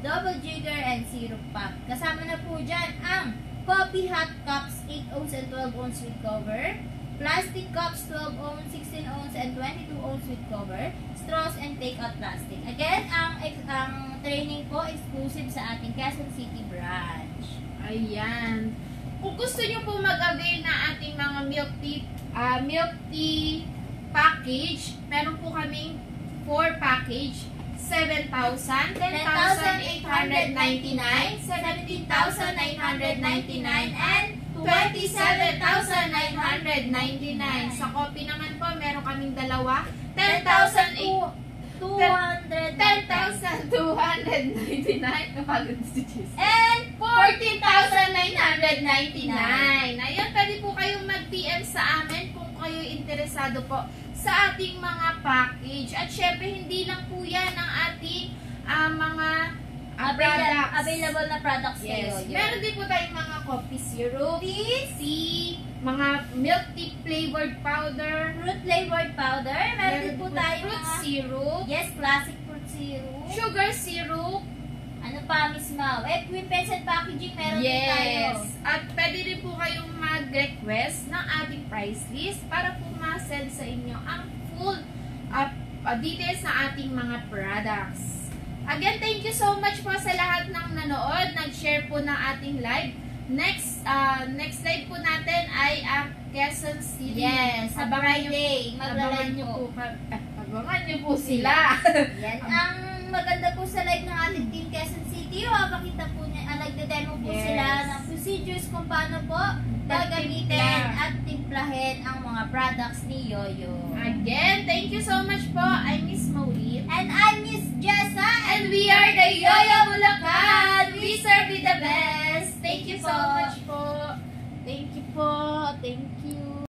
double jigger, and syrup pump. Kasama na po dyan ang coffee hot cups, 8 ounce and 12 ounce with cover, plastic cups, 12 ounce, 16 ounce, and 22 ounce with cover, straws, and take-out plastic. Again, ang training po exclusive sa ating Quezon City branch. Ayan. Kung gusto nyo po mag-avail na ating mga milk tea package, meron po kaming 4 package. 7,000, 10,899, 17,999, and 27,999. Sa copy naman po, meron kaming dalawa. 10,299. Napagod si Jess. And 14,999. Ayan, pwede po kayong mag-PM sa amin kung kayo interesado po sa ating mga package. At syempre, hindi lang po yan ang ating mga products. available na products Yes. kayo. Meron din po tayong mga coffee syrup, tea, mga milk tea flavored powder, Fruit flavored powder. Meron din po tayo fruit mga... syrup, Yes, classic fruit syrup. sugar syrup, Ano pa, Miss Mau? Queen Pencil Packaging, meron din tayo. yes. At pwede rin po kayong mag-request ng ating price list para po ma-send sa inyo ang full details ng ating mga products. Again, thank you so much po sa lahat ng nanood, nag-share po ng ating live. Next live po natin ay ang Quezon City. Yes, sa Friday. Abangan nyo po sila. Yan ang maganda po sa live ng ating Team Quezon City. Mapakita po niya, nagde-demo po Yes. sila ng procedures kung paano po gagamitin Pagtimpla. at timplahin ang mga products ni Yoyo. Again, thank you so much po. I'm Miss Maureen. And I'm Miss Jessa, And we are the Yoyo Bulacan. We serve you the best. Thank you so much po. Thank you po. Thank you.